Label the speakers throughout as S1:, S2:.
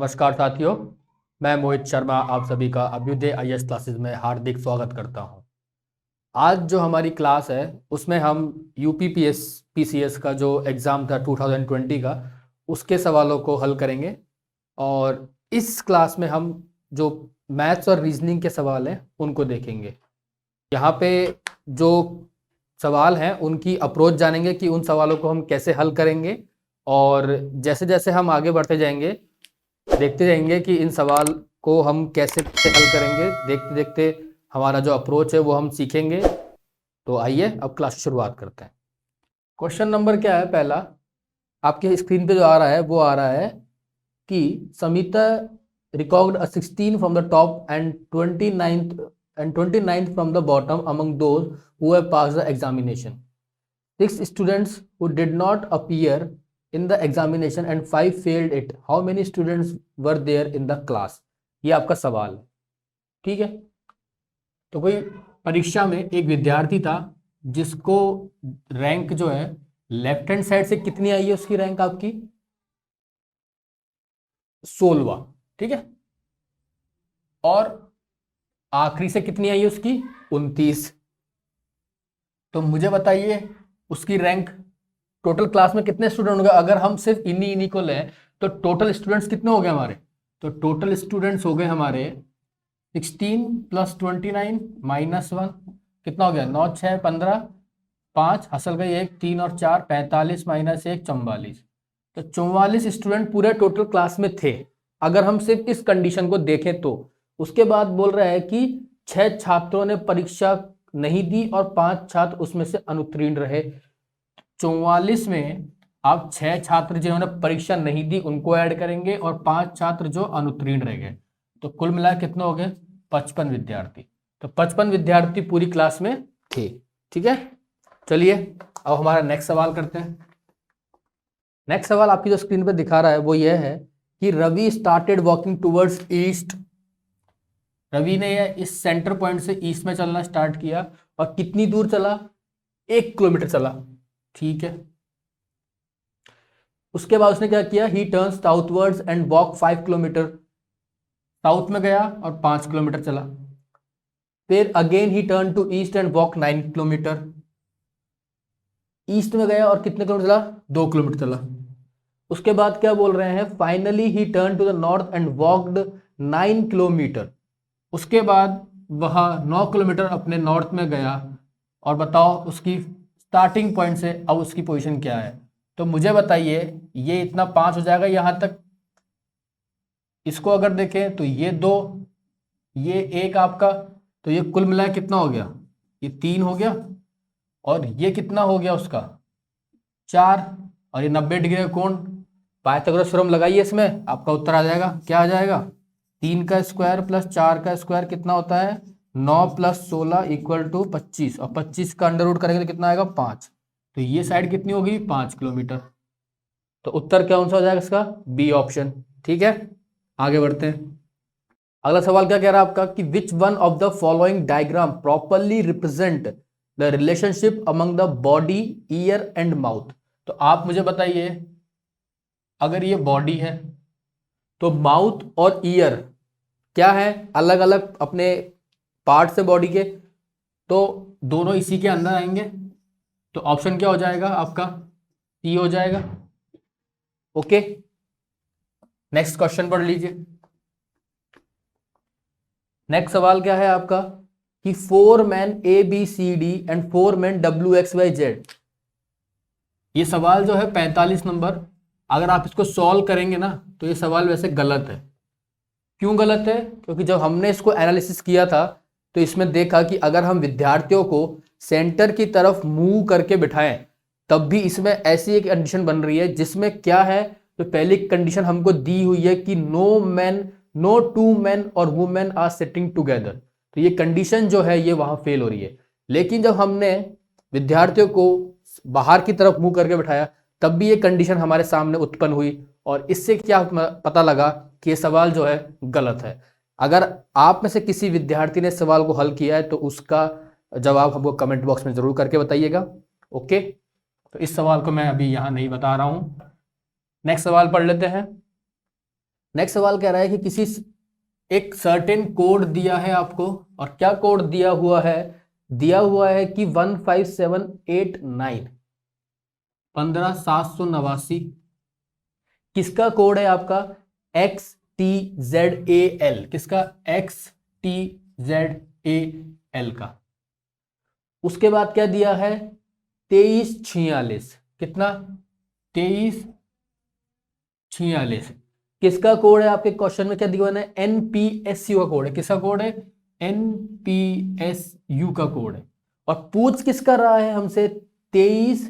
S1: नमस्कार साथियों, मैं मोहित शर्मा आप सभी का अभ्युदय आईएएस क्लासेस में हार्दिक स्वागत करता हूं। आज जो हमारी क्लास है उसमें हम यूपीपीएस पीसीएस का जो एग्ज़ाम था 2020 का उसके सवालों को हल करेंगे। और इस क्लास में हम जो मैथ्स और रीजनिंग के सवाल हैं उनको देखेंगे। यहाँ पे जो सवाल हैं उनकी अप्रोच जानेंगे कि उन सवालों को हम कैसे हल करेंगे, और जैसे जैसे हम आगे बढ़ते जाएंगे देखते जाएंगे कि इन सवाल को हम कैसे हल करेंगे। देखते देखते हमारा जो अप्रोच है वो हम सीखेंगे। तो आइए अब क्लास की शुरुआत करते हैं। क्वेश्चन नंबर क्या है? पहला आपके स्क्रीन पे जो आ रहा है वो आ रहा है कि Samita record a 16 from the top and 29th from the bottom among those who have passed the examination. 6 students who did not appear in the examination and 5 failed it. How many students were there in the class? ये आपका सवाल है, ठीक है। तो कोई परीक्षा में एक विद्यार्थी था जिसको रैंक जो है लेफ्ट हैंड साइड से कितनी आई है, उसकी रैंक आपकी 16वां, ठीक है। और आखिरी से कितनी आई है उसकी 29। तो मुझे बताइए उसकी रैंक टोटल क्लास में कितने स्टूडेंट होंगे? अगर हम सिर्फ इन्हीं को लें तो टोटल स्टूडेंट्स कितने हो गए हमारे? तो टोटल स्टूडेंट्स हो गए हमारे 16 + 29 - 1 कितना हो गया? 9 6 15 5 हसल गई 1 3 और 4 45 - 1 44। तो 44 स्टूडेंट पूरे टोटल क्लास में थे अगर हम सिर्फ इस कंडीशन को देखें तो। उसके बाद बोल रहा है कि 6 छात्रों ने परीक्षा नहीं दी और 5 छात्र उसमें से अनुत्तीर्ण रहे। 44 में आप 6 छात्र जिन्होंने परीक्षा नहीं दी उनको ऐड करेंगे और 5 छात्र जो अनुत्तीर्ण रह गए, तो कुल मिला कितने हो गए? 55 विद्यार्थी। तो 55 विद्यार्थी पूरी क्लास में थे, ठीक है। चलिए अब हमारा नेक्स्ट सवाल करते हैं। नेक्स्ट सवाल आपकी जो स्क्रीन पे दिखा रहा है वो ये है कि Ravi started walking towards east. Ravi ने इस सेंटर पॉइंट से ईस्ट में चलना स्टार्ट किया और कितनी दूर चला? 1 किलोमीटर चला, ठीक है। उसके बाद उसने क्या किया? He turn southwards and walk 5 kilometre. South में गया और 5 किलोमीटर चला। फिर again he turn to east and walk 9 kilometre. East में गया और कितने किलोमीटर चला? 2 किलोमीटर चला। उसके बाद क्या बोल रहे हैं? Finally he turn to the north and walked 9 kilometre. उसके बाद वह 9 किलोमीटर अपने नॉर्थ में गया। और बताओ उसकी स्टार्टिंग पॉइंट से अब उसकी पोजीशन क्या है? तो मुझे बताइए, ये इतना 5 हो जाएगा यहां तक। इसको अगर देखें तो ये 2, ये 1 आपका, तो ये कुल मिला कितना हो गया? ये 3 हो गया। और ये कितना हो गया उसका? 4। और ये 90 डिग्री का कोण, पाइथागोरस थ्योरम लगाइए इसमें, आपका उत्तर आ जाएगा। क्या आ जाएगा? 3 का स्क्वायर प्लस 4 का स्क्वायर कितना होता है? 9 + 16 = 25। और 25 का अंडर रूट करेंगे तो कितना आएगा? 5। तो ये साइड कितनी होगी? 5 किलोमीटर। तो उत्तर कौन सा हो जाएगा इसका? बी ऑप्शन, ठीक है। आगे बढ़ते हैं। अगला सवाल क्या कह रहा है आपका कि which one of the following diagram properly represent the relationship among the body, year and mouth. तो आप मुझे बताइए, अगर ये बॉडी है तो माउथ और ईयर क्या है? अलग अलग अपने पार्ट से बॉडी के, तो दोनों इसी के अंदर आएंगे। तो ऑप्शन क्या हो जाएगा आपका? सी हो जाएगा। ओके, नेक्स्ट क्वेश्चन पढ़ लीजिए। नेक्स्ट सवाल क्या है आपका कि 4 man ABCD and 4 man WXYZ। ये सवाल जो है 45 नंबर, अगर आप इसको सॉल्व करेंगे ना तो ये सवाल वैसे गलत है। क्यों गलत है? क्योंकि जब हमने इसको एनालिसिस किया था तो इसमें देखा कि अगर हम विद्यार्थियों को सेंटर की तरफ मूव करके बिठाएं तब भी इसमें ऐसी एक कंडीशन बन रही है जिसमें क्या है, तो पहली कंडीशन हमको दी हुई है कि नो 2 मैन और वुमेन आर सिटिंग टुगेदर। तो ये कंडीशन जो है ये वहां फेल हो रही है। लेकिन जब हमने विद्यार्थियों को बाहर की तरफ मुंह करके बिठाया तब भी ये कंडीशन हमारे सामने उत्पन्न हुई, और इससे क्या पता लगा कि ये सवाल जो है गलत है। अगर आप में से किसी विद्यार्थी ने सवाल को हल किया है तो उसका जवाब हमको कमेंट बॉक्स में जरूर करके बताइएगा। ओके, तो इस सवाल को मैं अभी यहाँ नहीं बता रहा हूँ। नेक्स्ट सवाल पढ़ लेते हैं। नेक्स्ट सवाल कह रहा है कि किसी एक सर्टेन कोड दिया है आपको, और क्या कोड दिया हुआ है? दिया हुआ है कि 15789 15789 किसका कोड है आपका? XTZAL, किसका? XTZAL का। उसके बाद क्या दिया है? 2346, कितना? 2346 किसका कोड है? आपके क्वेश्चन में क्या दिया है? NPSU का कोड है। किसका कोड है? NPSU का कोड है। और पूछ किसका रहा है हमसे? 23,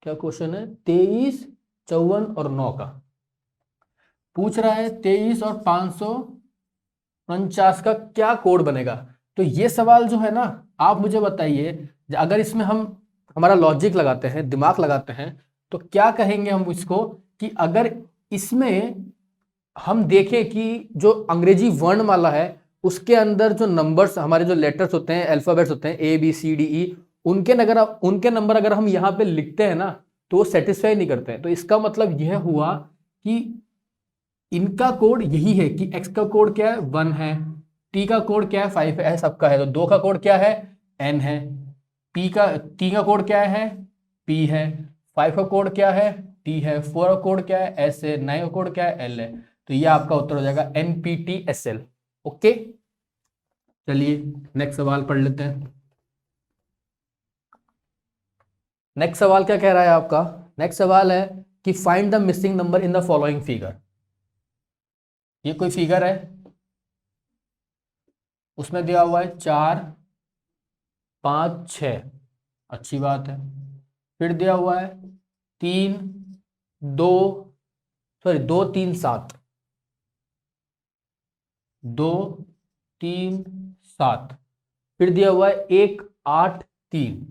S1: क्या क्वेश्चन है? 23, 54 और 9 का पूछ रहा है। 23 और 549 का क्या कोड बनेगा? तो ये सवाल जो है ना, आप मुझे बताइए, अगर इसमें हम हमारा लॉजिक लगाते हैं, दिमाग लगाते हैं, तो क्या कहेंगे हम इसको कि अगर इसमें हम देखें कि जो अंग्रेजी वर्णमाला है उसके अंदर जो नंबर्स, हमारे जो लेटर्स होते हैं, अल्फाबेट्स होते हैं ABCDE, उनके नंबर अगर हम यहाँ पे लिखते हैं ना तो वो सेटिस्फाई नहीं करते हैं। तो इसका मतलब यह हुआ कि इनका कोड यही है कि x का कोड क्या है? 1 है, t का कोड क्या है? 5 है, सबका है। तो 2 का कोड क्या है? n है। t का कोड क्या है? p है। 5 का कोड क्या है? t है। 4 का कोड क्या है? s है। 9 का कोड क्या है? l है। तो ये आपका उत्तर हो जाएगा NPTSL। ओके, चलिए नेक्स्ट सवाल पढ़ लेते हैं। नेक्स्ट सवाल क्या कह रहा है आपका? नेक्स्ट सवाल है कि find the missing number in the following figure. ये कोई फिगर है, उसमें दिया हुआ है 4, 5, 6, अच्छी बात है। फिर दिया हुआ है 3, 2, 3, 7, 2, 3, 7। फिर दिया हुआ है 1, 8, 3,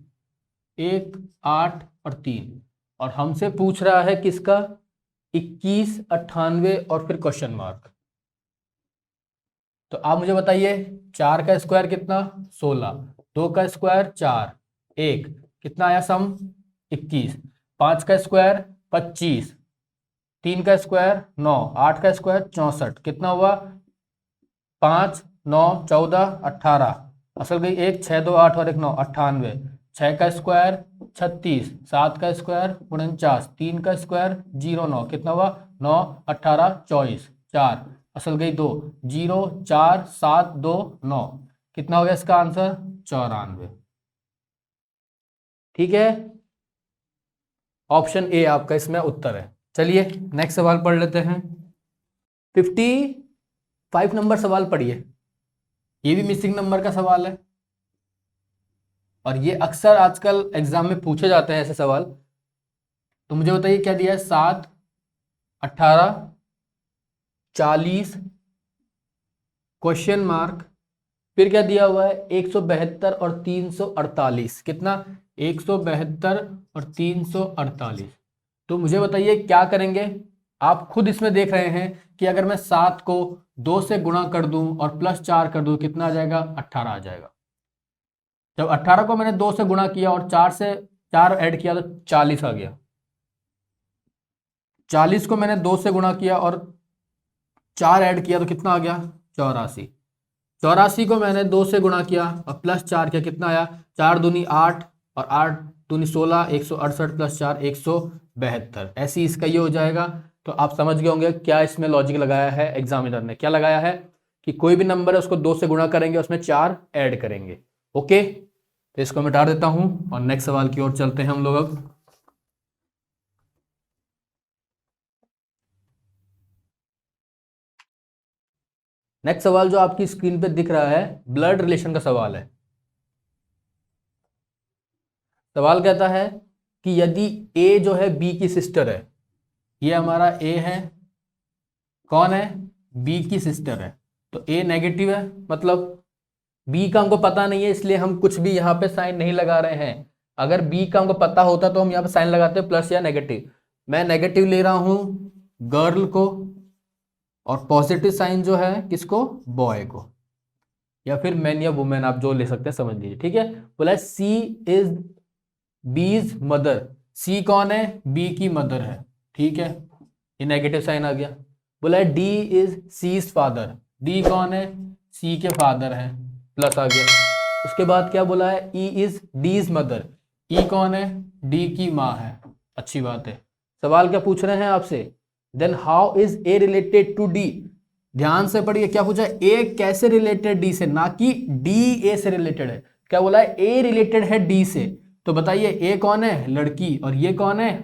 S1: 1, 8 और 3। और हमसे पूछ रहा है किसका? 21, 98 और फिर क्वेश्चन मार्क। तो आप मुझे बताइए, 4 का स्क्वायर कितना? 16, 2 का स्क्वायर 4, 1 कितना आया सम? 21, 5 का स्क्वायर 25, 3 का स्क्वायर 9, 8 का स्क्वायर 64, कितना हुआ? 5, 9, 14, 18, असल गई 1, 6, 2, 8 और 1, 9, 98। 6 का स्क्वायर 36, 7 का स्क्वायर 49, 3 का स्क्वायर 0, 9, कितना हुआ? 9, 18, 24, 4, असल गई 2, 0, 4, 7, 2, 9, कितना हो गया इसका आंसर? 94। ठीक है, ऑप्शन ए आपका इसमें उत्तर है। चलिए नेक्स्ट सवाल पढ़ लेते हैं। 55 नंबर सवाल पढ़िए। ये भी मिसिंग नंबर का सवाल है और ये अक्सर आजकल एग्जाम में पूछे जाते हैं ऐसे सवाल। तो मुझे बताइए क्या दिया है? 7, 18, 40, क्वेश्चन मार्क, फिर क्या दिया हुआ है? 172 और 348, कितना? 172 और 348। तो मुझे बताइए क्या करेंगे? आप खुद इसमें देख रहे हैं कि अगर मैं 7 को 2 से गुणा कर दूं और +4 कर दूं, कितना आ जाएगा? 18 आ जाएगा। जब 18 को मैंने 2 से गुणा किया और 4 से 4 ऐड किया तो 40 आ गया। 40 को मैंने 2 से गुणा किया और 4 ऐड किया तो कितना आ गया? 84। 84 को मैंने 2 से गुणा किया और +4 किया, कितना आया? 4 दूनी 8 और 8 दूनी 16, 168 +4 172। ऐसे ही इसका ये हो जाएगा। तो आप समझ गए होंगे क्या इसमें लॉजिक लगाया है एग्जामिनर ने। क्या लगाया है कि कोई भी नंबर है उसको 2 से गुणा करेंगे, उसमें 4 ऐड करेंगे। ओके, तो इसको मिटा देता हूं और नेक्स्ट सवाल की ओर चलते हैं हम लोग अब। नेक्स्ट सवाल जो आपकी स्क्रीन पे दिख रहा है, ब्लड रिलेशन का सवाल है। सवाल कहता है कि यदि ए जो है बी की सिस्टर है, ये हमारा ए है, कौन है? बी की सिस्टर है। तो ए नेगेटिव है, मतलब बी का हमको पता नहीं है, इसलिए हम कुछ भी यहाँ पे साइन नहीं लगा रहे हैं। अगर बी का हमको पता होता तो हम यहाँ पे साइन लगाते प्लस या नेगेटिव। मैं नेगेटिव ले रहा हूं गर्ल को और पॉजिटिव साइन जो है किसको? बॉय को, या फिर मैन या वुमेन, आप जो ले सकते हैं समझ लीजिए। ठीक है, बोला सी इज बीज मदर। सी कौन है? बी की मदर है। ठीक है, ये नेगेटिव साइन आ गया। बोला है D is C's father, D कौन है, सी के फादर हैं, प्लस आ गया। उसके बाद क्या बोला है, E is D is mother, E कौन है, डी की माँ है, अच्छी बात है। सवाल क्या पूछ रहे हैं आपसे, then how is A related to D, ध्यान से पढ़िए क्या पूछा है, ए कैसे रिलेटेड डी से, ना कि डी ए से रिलेटेड है। क्या बोला है, ए रिलेटेड है डी से, तो बताइए ए कौन है, लड़की, और ये कौन है,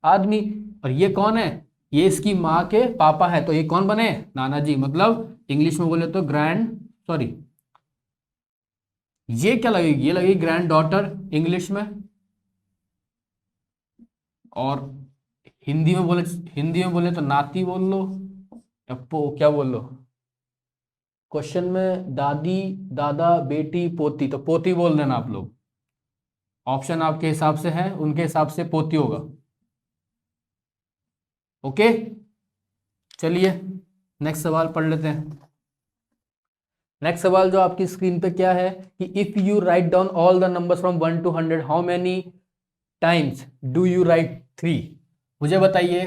S1: आदमी, और ये कौन है, ये इसकी माँ के पापा है, तो ये कौन बने, नाना जी, मतलब इंग्लिश में बोले तो ग्रैंड, सॉरी ये क्या लगेगी, ये लगेगी ग्रैंड डॉटर इंग्लिश में, और हिंदी में बोले तो नाती बोल लो, या क्या बोल लो, क्वेश्चन में दादी, दादा, बेटी, पोती, तो पोती बोल देना आप लोग, ऑप्शन आपके हिसाब से है, उनके हिसाब से पोती होगा। ओके, चलिए नेक्स्ट सवाल पढ़ लेते हैं। नेक्स्ट सवाल जो आपकी स्क्रीन पे क्या है कि if you write down all the numbers from 1 to 100 how many times do you right 3। मुझे बताइए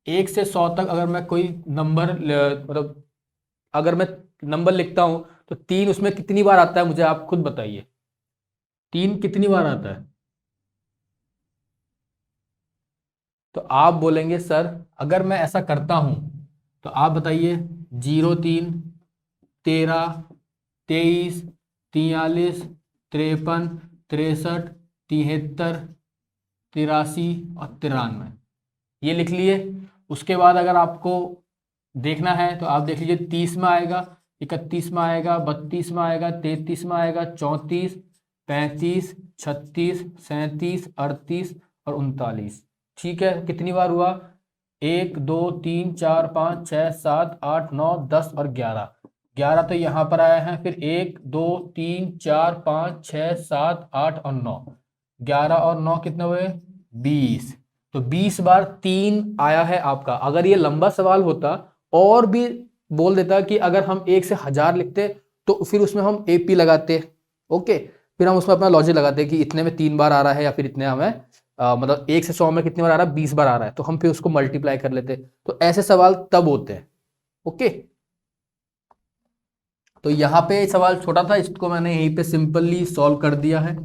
S1: 1 से 100 तक अगर मैं कोई नंबर मतलब अगर मैं नंबर लिखता हूं तो 3 उसमें कितनी बार आता है, मुझे आप खुद बताइए 3 कितनी बार आता है। तो आप बोलेंगे सर अगर मैं ऐसा करता हूं तो आप बताइए 0, 3, 13, 23, 43, 53, 63, 73, 83 और 93, ये लिख लिए। उसके बाद अगर आपको देखना है तो आप देख लीजिए 30 में आएगा, 31 में आएगा, 32 में आएगा, 33 में आएगा, 34, 35, 36, 37, 38 और 39। ठीक है, कितनी बार हुआ, 1, 2, 3, 4, 5, 6, 7, 8, 9, 10 और 11। 11 तो यहाँ पर आया है, फिर 1, 2, 3, 4, 5, 6, 7, 8 और 9, 11 और 9 कितने हुए, 20। तो 20 बार 3 आया है आपका। अगर ये लंबा सवाल होता और भी बोल देता कि अगर हम 1 से 1000 लिखते तो फिर उसमें हम एपी लगाते, ओके, फिर हम उसमें अपना लॉजिक लगाते कि इतने में 3 बार आ रहा है या फिर इतने हमें मतलब 1 से 100 में कितनी बार आ रहा है, 20 बार आ रहा है, तो हम फिर उसको मल्टीप्लाई कर लेते। तो ऐसे सवाल तब होते हैं, ओके। तो यहां पे सवाल छोटा था, इसको मैंने यहीं पे सिंपली सॉल्व कर दिया है।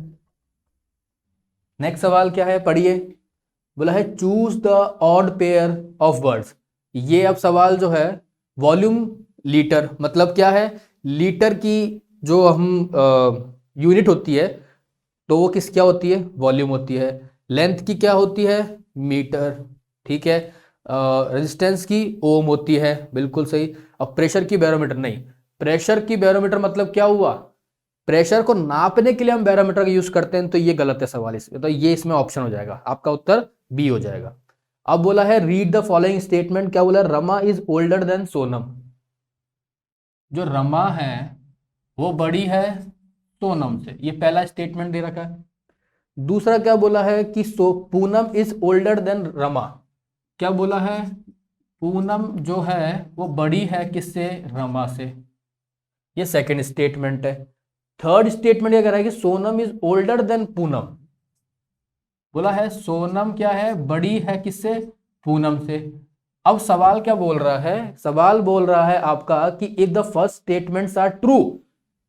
S1: नेक्स्ट सवाल क्या है, पढ़िए। बोला है choose the odd pair of words. ये अब सवाल जो है वॉल्यूम लीटर, मतलब क्या है, लीटर की जो हम यूनिट होती है तो वो किस क्या होती है, वॉल्यूम होती है। लेंथ की क्या होती है, मीटर, ठीक है। रेजिस्टेंस की ओम होती है, बिल्कुल सही। अब प्रेशर की बैरोमीटर नहीं, प्रेशर की बैरोमीटर मतलब क्या हुआ, प्रेशर को नापने के लिए हम बैरोमीटर का यूज करते हैं, तो ये गलत है सवाल इसमें, तो ये इसमें ऑप्शन हो जाएगा, आपका उत्तर बी हो जाएगा। अब बोला है रीड द फॉलोइंग स्टेटमेंट, क्या बोला, Rama is older than Sonam. जो रमा है वो बड़ी है सोनम से, ये पहला स्टेटमेंट दे रखा है। दूसरा क्या बोला है कि Poonam is older than Rama, क्या बोला है, पूनम जो है वो बड़ी है किससे, रमा से, ये सेकंड स्टेटमेंट है। थर्ड स्टेटमेंट क्या कह रहा है कि Sonam is older than Poonam, बोला है सोनम क्या है, बड़ी है किससे, पूनम से। अब सवाल क्या बोल रहा है, सवाल बोल रहा है आपका कि if the first statements are true,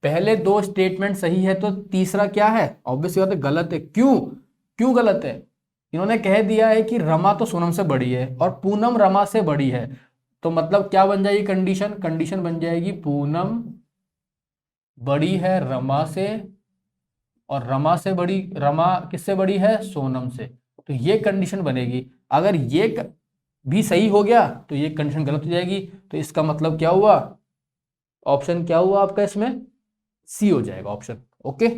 S1: पहले 2 स्टेटमेंट सही है तो तीसरा क्या है, ऑब्वियस बात है गलत है। क्यों, क्यों गलत है, इन्होंने कह दिया है कि रमा तो सोनम से बड़ी है और पूनम रमा से बड़ी है, तो मतलब क्या बन जाएगी कंडीशन, कंडीशन बन जाएगी पूनम बड़ी है रमा से और रमा से बड़ी, रमा किससे बड़ी है, सोनम से, तो ये कंडीशन बनेगी। अगर ये भी सही हो गया तो ये कंडीशन गलत हो जाएगी, तो इसका मतलब क्या हुआ, ऑप्शन क्या हुआ आपका इसमें, सी हो जाएगा ऑप्शन, ओके।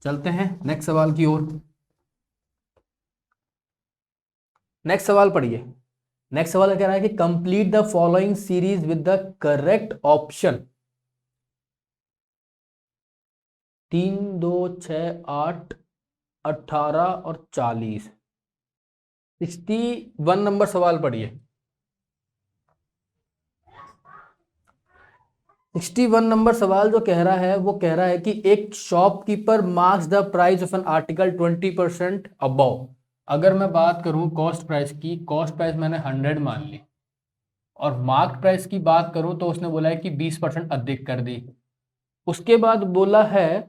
S1: चलते हैं नेक्स्ट सवाल की ओर। नेक्स्ट सवाल पढ़िए। नेक्स्ट सवाल कह रहा है कि complete the following series with the correct option. 3, 2, 6, 8, 18 और 40, 61 नंबर सवाल पढ़िए। 61 नंबर सवाल जो कह रहा है वो कह रहा है कि एक shopkeeper marks the price of an article 20% above, अगर मैं बात करूं कॉस्ट प्राइस की, कॉस्ट प्राइस मैंने 100 मान ली, और मार्केट प्राइस की बात करूं तो उसने बोला है कि 20% अधिक कर दी। उसके बाद बोला है,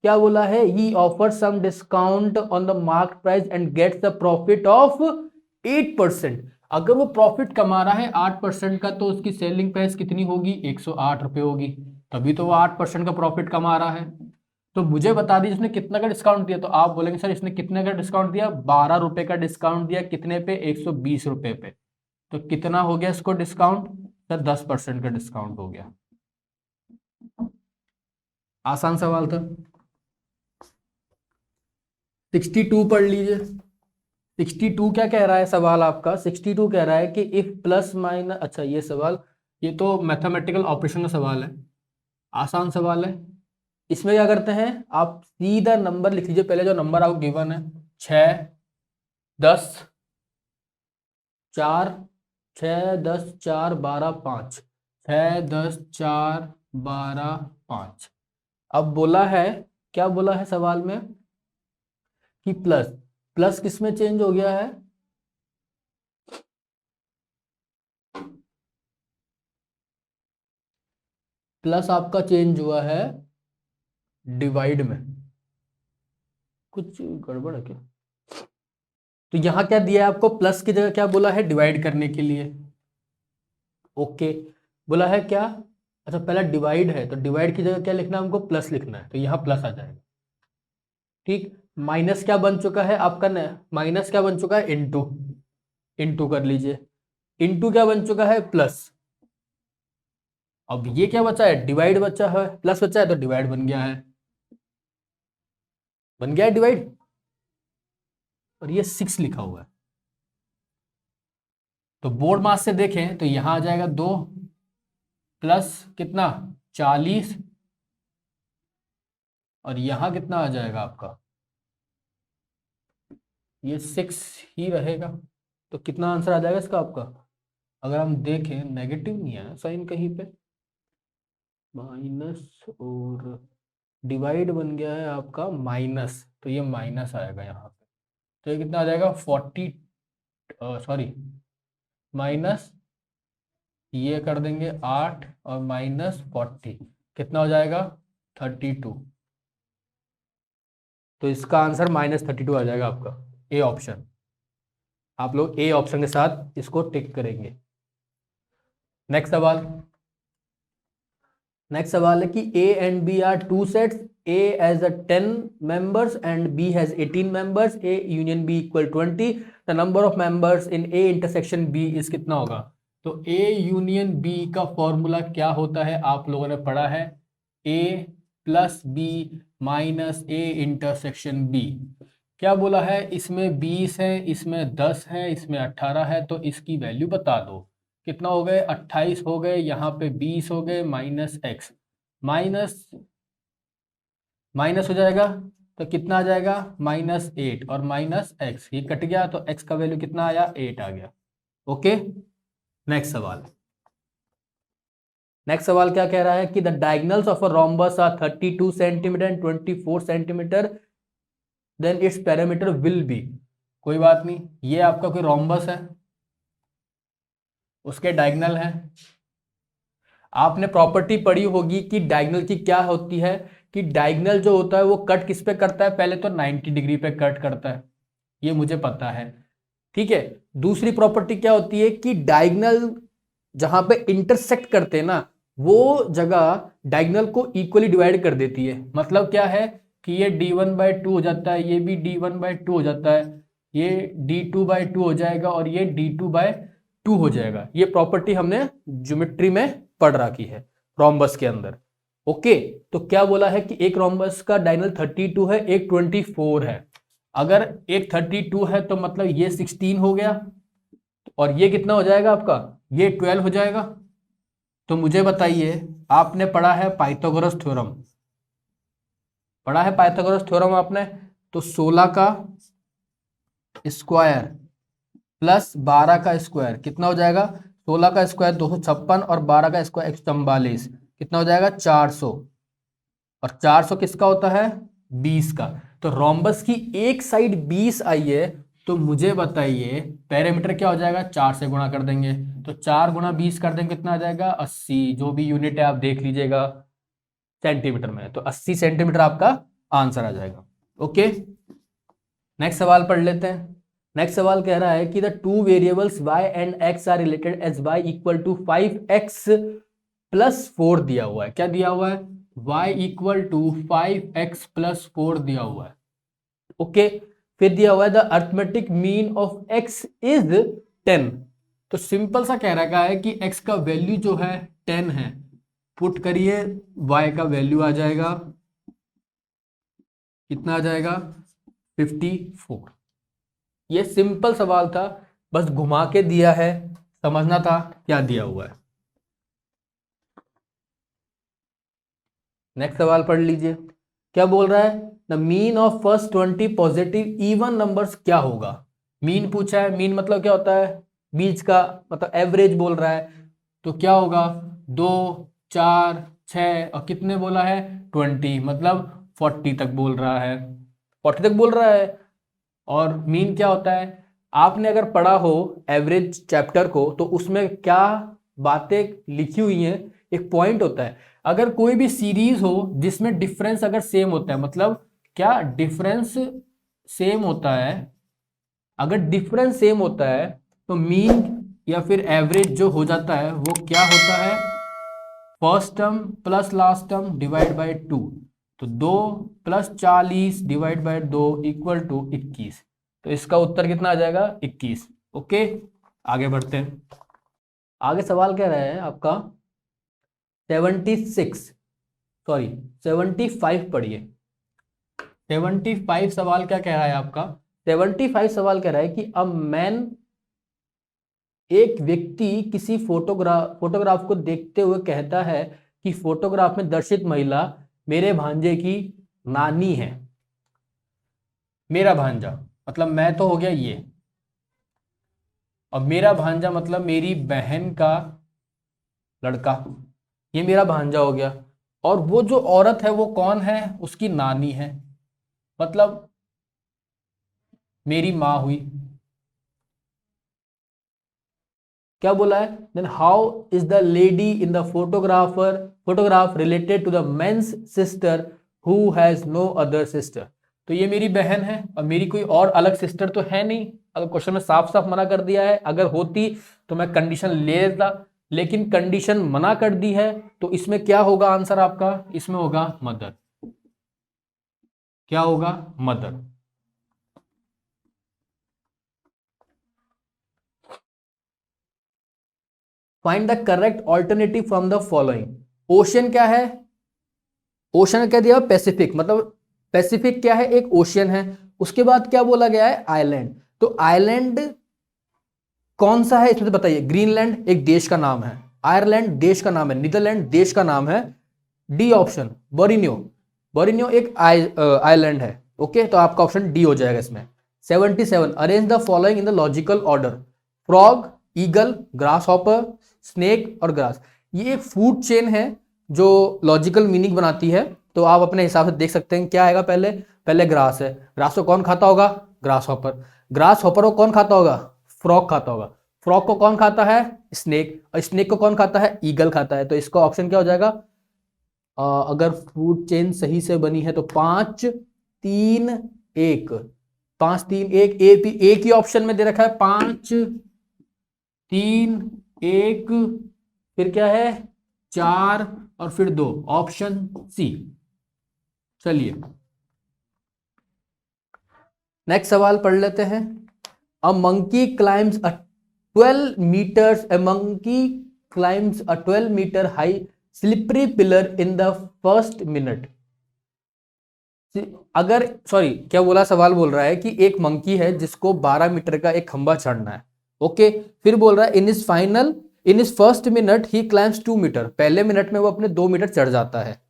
S1: क्या बोला है, he offer some discount on the market price and gets the profit of 8%। अगर वो प्रॉफिट कमा रहा है 8% का, तो उसकी सेलिंग प्राइस कितनी होगी, 108 रुपये होगी, तभी तो वो 8% का प्रॉफिट कमा रहा है। तो मुझे बता दीजिए इसने कितना का डिस्काउंट दिया, तो आप बोलेंगे सर इसने कितने का डिस्काउंट दिया, 12 रुपए का डिस्काउंट दिया, कितने पे, 120 रुपए पे। तो कितना हो गया इसको डिस्काउंट, सर 10% का डिस्काउंट हो गया। आसान सवाल था। 62 पढ़ लीजिए। 62 क्या कह रहा है सवाल आपका, 62 कह रहा है कि इफ प्लस माइनस, अच्छा ये सवाल, ये तो मैथमेटिकल ऑपरेशन का सवाल है, आसान सवाल है। इसमें क्या करते हैं, आप सीधा नंबर लिख लीजिए, पहले जो नंबर आपको गिवन है 6 10 4, 6 10 4 12 5, 6 10 4 12 5। अब बोला है, क्या बोला है सवाल में कि प्लस, प्लस किस में चेंज हो गया है, प्लस आपका चेंज हुआ है डिवाइड में। कुछ गड़बड़ है क्या, तो यहां क्या दिया है आपको, प्लस की जगह क्या बोला है, डिवाइड करने के लिए। ओके, बोला है क्या, अच्छा पहला डिवाइड है, तो डिवाइड की जगह क्या लिखना है हमको, प्लस लिखना है, तो यहां प्लस आ जाएगा। ठीक, माइनस क्या बन चुका है आपका, माइनस क्या बन चुका है, इनटू, इनटू कर लीजिए, इनटू क्या बन चुका है, प्लस। अब ये क्या बचा है, डिवाइड बचा है, प्लस बचा है तो डिवाइड बन गया है, बन गया है डिवाइड, और ये 6 लिखा हुआ है। तो बोर्ड मास से देखें तो यहां आ जाएगा 2 प्लस कितना 40, और यहां कितना आ जाएगा आपका, ये 6 ही रहेगा। तो कितना आंसर आ जाएगा इसका आपका, अगर हम देखें नेगेटिव नहीं है साइन कहीं पे, माइनस और डिवाइड बन गया है आपका माइनस, तो ये माइनस आएगा यहाँ पे। तो ये कितना आ जाएगा 40, सॉरी माइनस, ये कर देंगे 8 और माइनस 40, कितना हो जाएगा 32। तो इसका आंसर -32 आ जाएगा आपका, ए ऑप्शन। आप लोग ए ऑप्शन के साथ इसको टिक करेंगे। नेक्स्ट सवाल, नेक्स्ट सवाल है कि A and B are two sets, A has a 10 members and B has 18 members, A union B equal 20, the number of members in A intersection B is कितना होगा। तो A यूनियन B का formula क्या होता है, आप लोगों ने पढ़ा है, A plus B minus A intersection B। क्या बोला है, इसमें 20 है, इसमें 10 है, इसमें 18 है, तो इसकी वैल्यू बता दो। कितना हो गए, 28 हो गए, यहाँ पे 20 हो गए, माइनस एक्स, माइनस माइनस हो जाएगा, तो कितना आ जाएगा -8, और माइनस एक्स, ये कट गया, तो एक्स का वैल्यू कितना आया, 8 आ गया। ओके, नेक्स्ट सवाल। नेक्स्ट सवाल क्या कह रहा है कि the diagonals of a rhombus are 32 centimetre and 24 centimetre, then its perimeter will be. कोई बात नहीं, ये आपका कोई रोम्बस है, उसके डायगोनल है। आपने प्रॉपर्टी पढ़ी होगी कि डायगोनल की क्या होती है, कि डायगोनल जो होता है वो कट किस पे करता है, पहले तो 90 डिग्री पे कट करता है, ये मुझे पता है। ठीक है, दूसरी प्रॉपर्टी क्या होती है कि डायगोनल जहां पे इंटरसेक्ट करते हैं ना, वो जगह डायगोनल को इक्वली डिवाइड कर देती है। मतलब क्या है कि ये d1/2 हो जाता है, ये भी d1/2 हो जाता है, ये d2/2 हो जाएगा, और ये d2/2 हो जाएगा। ये प्रॉपर्टी हमने ज्योमेट्री में पढ़ रखी है रोम्बस के अंदर। ओके, तो क्या बोला है कि एक रोम्बस का डायगोनल 32 है, एक 24 है। अगर एक 32 है तो मतलब ये 16 हो गया, और ये कितना हो जाएगा आपका, ये 12 हो जाएगा। तो मुझे बताइए, आपने पढ़ा है पाइथागोरस थ्योरम, पढ़ा है पाइथागोरस थ्योरम आपने, तो 16 का स्क्वायर प्लस 12 का स्क्वायर कितना हो जाएगा, 16 का स्क्वायर 256 और 12 का स्क्वायर 144, कितना हो जाएगा 400, और 400 किसका होता है, 20 का। तो रोम्बस की एक साइड 20 आई है, तो मुझे बताइए पैरामीटर क्या हो जाएगा, 4 से गुणा कर देंगे, तो 4 गुणा 20 कर देंगे, कितना आ जाएगा 80, जो भी यूनिट है आप देख लीजिएगा सेंटीमीटर में, तो 80 सेंटीमीटर आपका आंसर आ जाएगा। ओके, नेक्स्ट सवाल पढ़ लेते हैं। नेक्स्ट सवाल कह रहा है कि the two variables y and x are related as y equal to 5x plus 4 दिया हुआ है। क्या दिया हुआ है, y equal to 5x plus 4 दिया हुआ है। ओके, फिर दिया हुआ है the arithmetic mean of x is 10। तो सिंपल सा कह रखा है कि x का वैल्यू जो है 10 है, पुट करिए y का वैल्यू आ जाएगा, कितना आ जाएगा 54। ये सिंपल सवाल था, बस घुमा के दिया है, समझना था क्या दिया हुआ है। नेक्स्ट सवाल पढ़ लीजिए, क्या बोल रहा है, the mean of first 20 positive even numbers क्या होगा। मीन पूछा है, मीन मतलब क्या होता है, बीच का, मतलब एवरेज बोल रहा है, तो क्या होगा 2 4 6 और कितने बोला है 20, मतलब 40 तक बोल रहा है, 40 तक बोल रहा है। और मीन क्या होता है, आपने अगर पढ़ा हो एवरेज चैप्टर को तो उसमें क्या बातें लिखी हुई हैं, एक पॉइंट होता है, अगर कोई भी सीरीज हो जिसमें डिफरेंस अगर सेम होता है, मतलब क्या डिफरेंस सेम होता है, अगर डिफरेंस सेम होता है तो मीन या फिर एवरेज जो हो जाता है वो क्या होता है, first term plus last term divide by 2, तो 2 + 40 डिवाइड बाय 2 इक्वल टू 21। तो इसका उत्तर कितना आ जाएगा 21। ओके, आगे बढ़ते हैं। आगे सवाल कह रहा है आपका 75 पढ़िए। 75 सवाल क्या कह रहा है आपका, 75 सवाल कह रहा है कि अ मैन, एक व्यक्ति किसी फोटोग्राफ को देखते हुए कहता है कि फोटोग्राफ में दर्शित महिला मेरे भांजे की नानी है। मेरा भांजा मतलब मैं तो हो गया ये, और मेरा भांजा मतलब मेरी बहन का लड़का, ये मेरा भांजा हो गया। और वो जो औरत है वो कौन है, उसकी नानी है, मतलब मेरी माँ हुई। क्या बोला है, then how is the lady in the photograph related to the man's sister who has no other sister. तो ये मेरी बहन है और मेरी कोई और अलग सिस्टर तो है नहीं। अगर क्वेश्चन में साफ साफ मना कर दिया है, अगर होती तो मैं कंडीशन ले लेता, लेकिन कंडीशन मना कर दी है, तो इसमें क्या होगा आंसर आपका, इसमें होगा मदर। क्या होगा, mother. Find the correct alternative from the following. Ocean क्या है, ओशन क्या दिया, पैसिफिक, मतलब पैसिफिक क्या है, एक ओशियन है। उसके बाद क्या बोला गया है, आइलैंड। तो आइलैंड कौन सा है इसमें तो बताइए, ग्रीनलैंड एक देश का नाम है, आयरलैंड देश का नाम है, नीदरलैंड देश का नाम है, डी ऑप्शन बोरिनियो, बोरिनियो एक आइलैंड है। ओके, तो आपका ऑप्शन डी हो जाएगा इसमें। 77 arrange the following in the logical order, frog, eagle, grass hopper, snake और ग्रास। ये एक फूड चेन है जो लॉजिकल मीनिंग बनाती है, तो आप अपने हिसाब से देख सकते हैं क्या आएगा। पहले पहले ग्रास है, ग्रास को कौन खाता होगा, ग्रास हॉपर। ग्रास हॉपर को कौन खाता होगा, फ्रॉग खाता होगा। फ्रॉग को कौन खाता है, स्नेक, और स्नेक को कौन खाता है, ईगल खाता है। तो इसका ऑप्शन क्या हो जाएगा, अगर फूड चेन सही से बनी है तो 5 3 1, 5 3 1, एक ही ऑप्शन में दे रखा है 5 3 1, फिर क्या है 4 और फिर 2, ऑप्शन सी। चलिए नेक्स्ट सवाल पढ़ लेते हैं। A monkey climbs a 12 meters, a monkey climbs a 12-meter high slippery pillar in the first minute। अगर सॉरी क्या बोला, सवाल बोल रहा है कि एक मंकी है जिसको 12 मीटर का एक खंबा चढ़ना है। ओके, फिर बोल रहा है in is first minute he climbs 2 metre, पहले मिनट में वो अपने 2 मीटर चढ़ जाता है।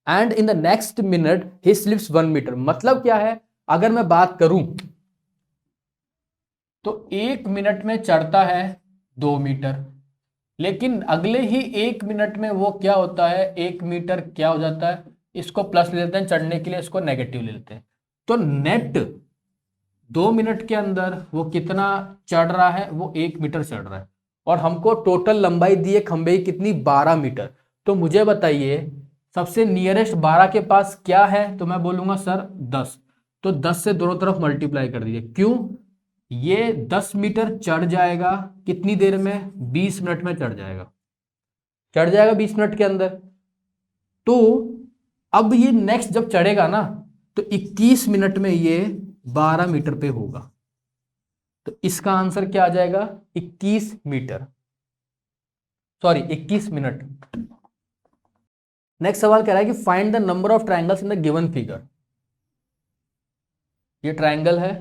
S1: And in the next minute he slips 1 metre. मतलब क्या है, अगर मैं बात करूं तो 1 मिनट में चढ़ता है 2 मीटर, लेकिन अगले ही 1 मिनट में वो क्या होता है, 1 मीटर क्या हो जाता है, इसको प्लस ले लेते हैं चढ़ने के लिए, इसको नेगेटिव ले लेते हैं। तो नेट 2 मिनट के अंदर वो कितना चढ़ रहा है, वो 1 मीटर चढ़ रहा है, और हमको टोटल लंबाई दी है खंबे की कितनी, 12 मीटर। तो मुझे बताइए सबसे नियरेस्ट 12 के पास क्या है, तो मैं बोलूंगा सर 10। तो 10 से दोनों तरफ मल्टीप्लाई कर दीजिए। क्यों, ये 10 मीटर चढ़ जाएगा कितनी देर में, 20 मिनट में चढ़ जाएगा, चढ़ जाएगा 20 मिनट के अंदर। तो अब ये नेक्स्ट जब चढ़ेगा ना, तो 21 मिनट में ये 12 मीटर पे होगा। तो इसका आंसर क्या आ जाएगा, 21 मीटर, सॉरी 21 मिनट। नेक्स्ट सवाल कह रहा है कि find the number of triangles in the given figure. ये ट्राइंगल है,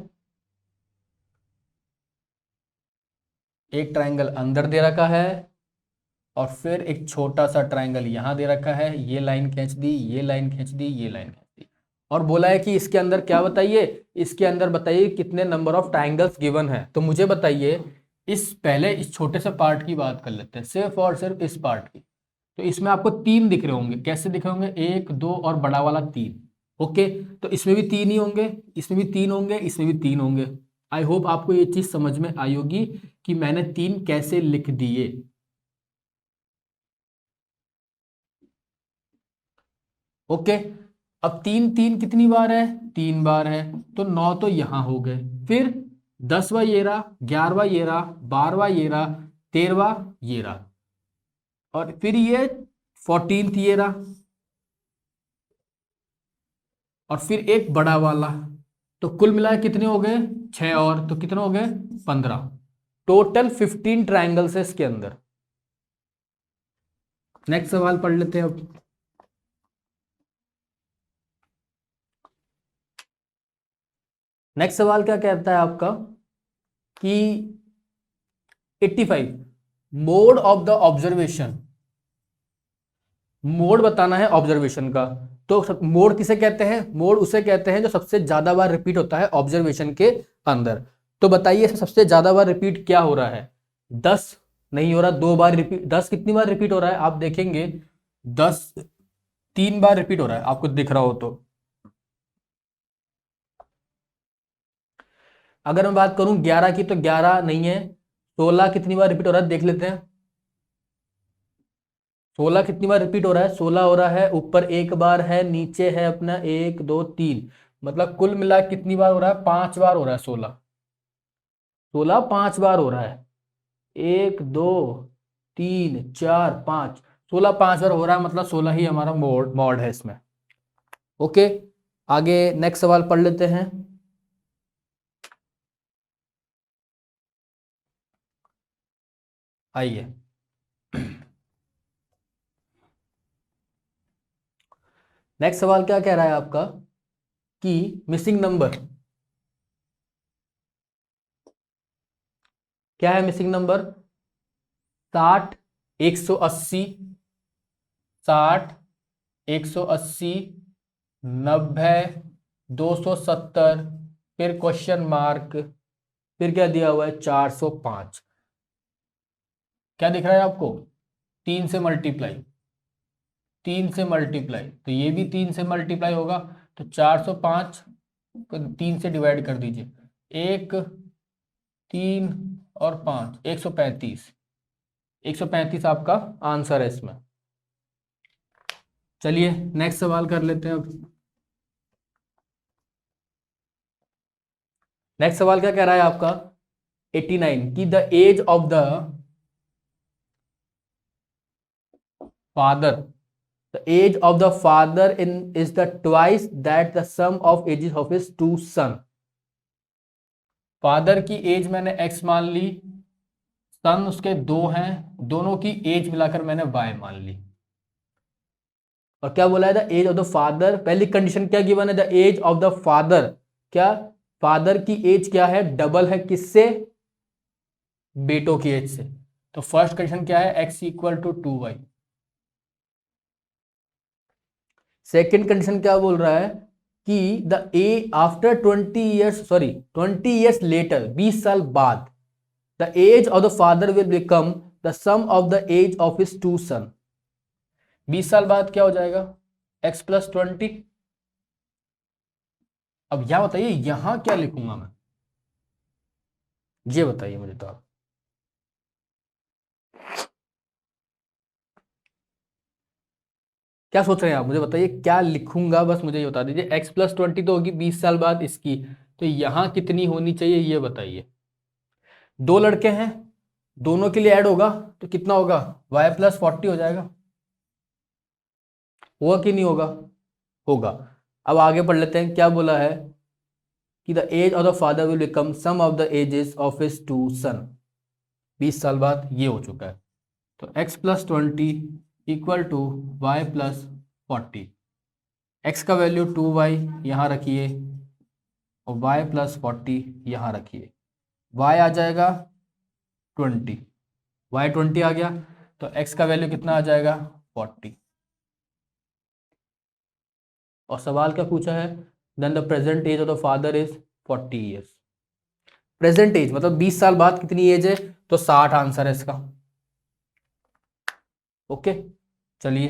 S1: एक ट्राइंगल अंदर दे रखा है, और फिर एक छोटा सा ट्राइंगल यहां दे रखा है, ये लाइन खींच दी, ये लाइन खींच दी, ये लाइन खींच दी, और बोला है कि इसके अंदर क्या बताइए, इसके अंदर बताइए कितने नंबर ऑफ ट्राइंगल्स गिवन है। तो मुझे बताइए पहले इस छोटे से पार्ट की बात कर लेते हैं, सिर्फ और सिर्फ इस पार्ट की। तो इसमें आपको 3 दिख रहे होंगे, कैसे दिख रहे होंगे, 1 2 और बड़ा वाला 3। ओके, तो इसमें भी 3 ही होंगे, इसमें भी 3 होंगे, इसमें भी 3 होंगे। आई होप आपको ये चीज समझ में आई होगी कि मैंने 3 कैसे लिख दिए। ओके, अब 3 3 कितनी बार है, 3 बार है, तो 9 तो यहां हो गए, फिर 10वां ये रहा, 11वां ये रहा, 12वां ये रहा, 13वां ये रहा, और फिर ये 14th ये रहा, और फिर एक बड़ा वाला। तो कुल मिलाकर कितने हो गए, 6, और तो कितने हो गए, 15। टोटल 15 ट्राइंगल्स है इसके अंदर। नेक्स्ट सवाल पढ़ लेते हैं अब। नेक्स्ट सवाल क्या कहता है आपका कि 85 mode of the observation, mode बताना है ऑब्जर्वेशन का। तो मोड किसे कहते हैं, मोड उसे कहते हैं जो सबसे ज्यादा बार रिपीट होता है ऑब्जर्वेशन के अंदर। तो बताइए इसमें सबसे ज्यादा बार रिपीट क्या हो रहा है, 10 नहीं हो रहा, 2 बार रिपीट, 10 कितनी बार रिपीट हो रहा है, आप देखेंगे 10 3 बार रिपीट हो रहा है, आपको दिख रहा हो तो। अगर मैं बात करूं 11 की, तो 11 नहीं है, 16 कितनी बार रिपीट हो रहा है देख लेते हैं। 16 कितनी बार रिपीट हो रहा है, 16 हो रहा है, ऊपर एक बार है, नीचे है अपना 1 2 3, मतलब कुल मिला कितनी बार हो रहा है, 5 बार हो रहा है। 16 16 5 बार हो रहा है, 1 2 3 4 5, 16 5 बार हो रहा है, मतलब 16 ही हमारा मोड मॉड है इसमें। ओके, आगे नेक्स्ट सवाल पढ़ लेते हैं। आइए, नेक्स्ट सवाल क्या कह रहा है आपका कि मिसिंग नंबर क्या है, मिसिंग नंबर 60 180 60 180 90 270, फिर क्वेश्चन मार्क, फिर क्या दिया हुआ है 405। क्या दिख रहा है आपको, 3 से मल्टीप्लाई, 3 से मल्टीप्लाई, तो ये भी 3 से मल्टीप्लाई होगा, तो 405 को 3 से डिवाइड कर दीजिए, 1 3 और 5, 135, 135 आपका आंसर है इसमें। चलिए नेक्स्ट सवाल कर लेते हैं अब। नेक्स्ट सवाल क्या कह रहा है आपका 89 कि the age of the father, the age of the father in is the twice that the sum of ages of his 2 son। Father की एज मैंने x मान ली, सन उसके 2 हैं, दोनों की एज मिलाकर मैंने y मान ली। और क्या बोला है, the age of the father, पहली कंडीशन क्या गिवन है, the age of the father, क्या फादर की एज क्या है, डबल है, किससे, बेटों की एज से। तो फर्स्ट कंडीशन क्या है, x equal to 2y। Second condition क्या बोल रहा है कि the a after 20 years, sorry 20 years later, 20 साल बाद, the age of the father will become the sum of the age of his 2 son. 20 साल बाद क्या हो जाएगा, x प्लस 20। अब यह बताइए यहां क्या लिखूंगा मैं, ये बताइए मुझे तो आप। क्या सोच रहे हैं आप, मुझे बताइए क्या लिखूंगा, बस मुझे ये बता दीजिए। x+20 तो होगी 20 साल बाद इसकी, तो यहाँ कितनी होनी चाहिए ये बताइए। दो लड़के हैं, दोनों के लिए ऐड होगा तो कितना होगा, y+40 हो जाएगा। होगा कि नहीं होगा, होगा। अब आगे पढ़ लेते हैं, क्या बोला है कि the age of the father will become sum of the ages of his two son. 20 साल बाद ये हो चुका है, तो x+20 equal to y+40। x का वैल्यू 2y यहाँ रखिए और y+40 यहाँ रखिए। y आ जाएगा 20, y20 आ गया, तो x का वैल्यू कितना आ जाएगा 40। और सवाल क्या पूछा है, then the present age of the father is 40 years. Present age मतलब 20 साल बाद कितनी एज है, तो 60 आंसर है इसका। ओके चलिए,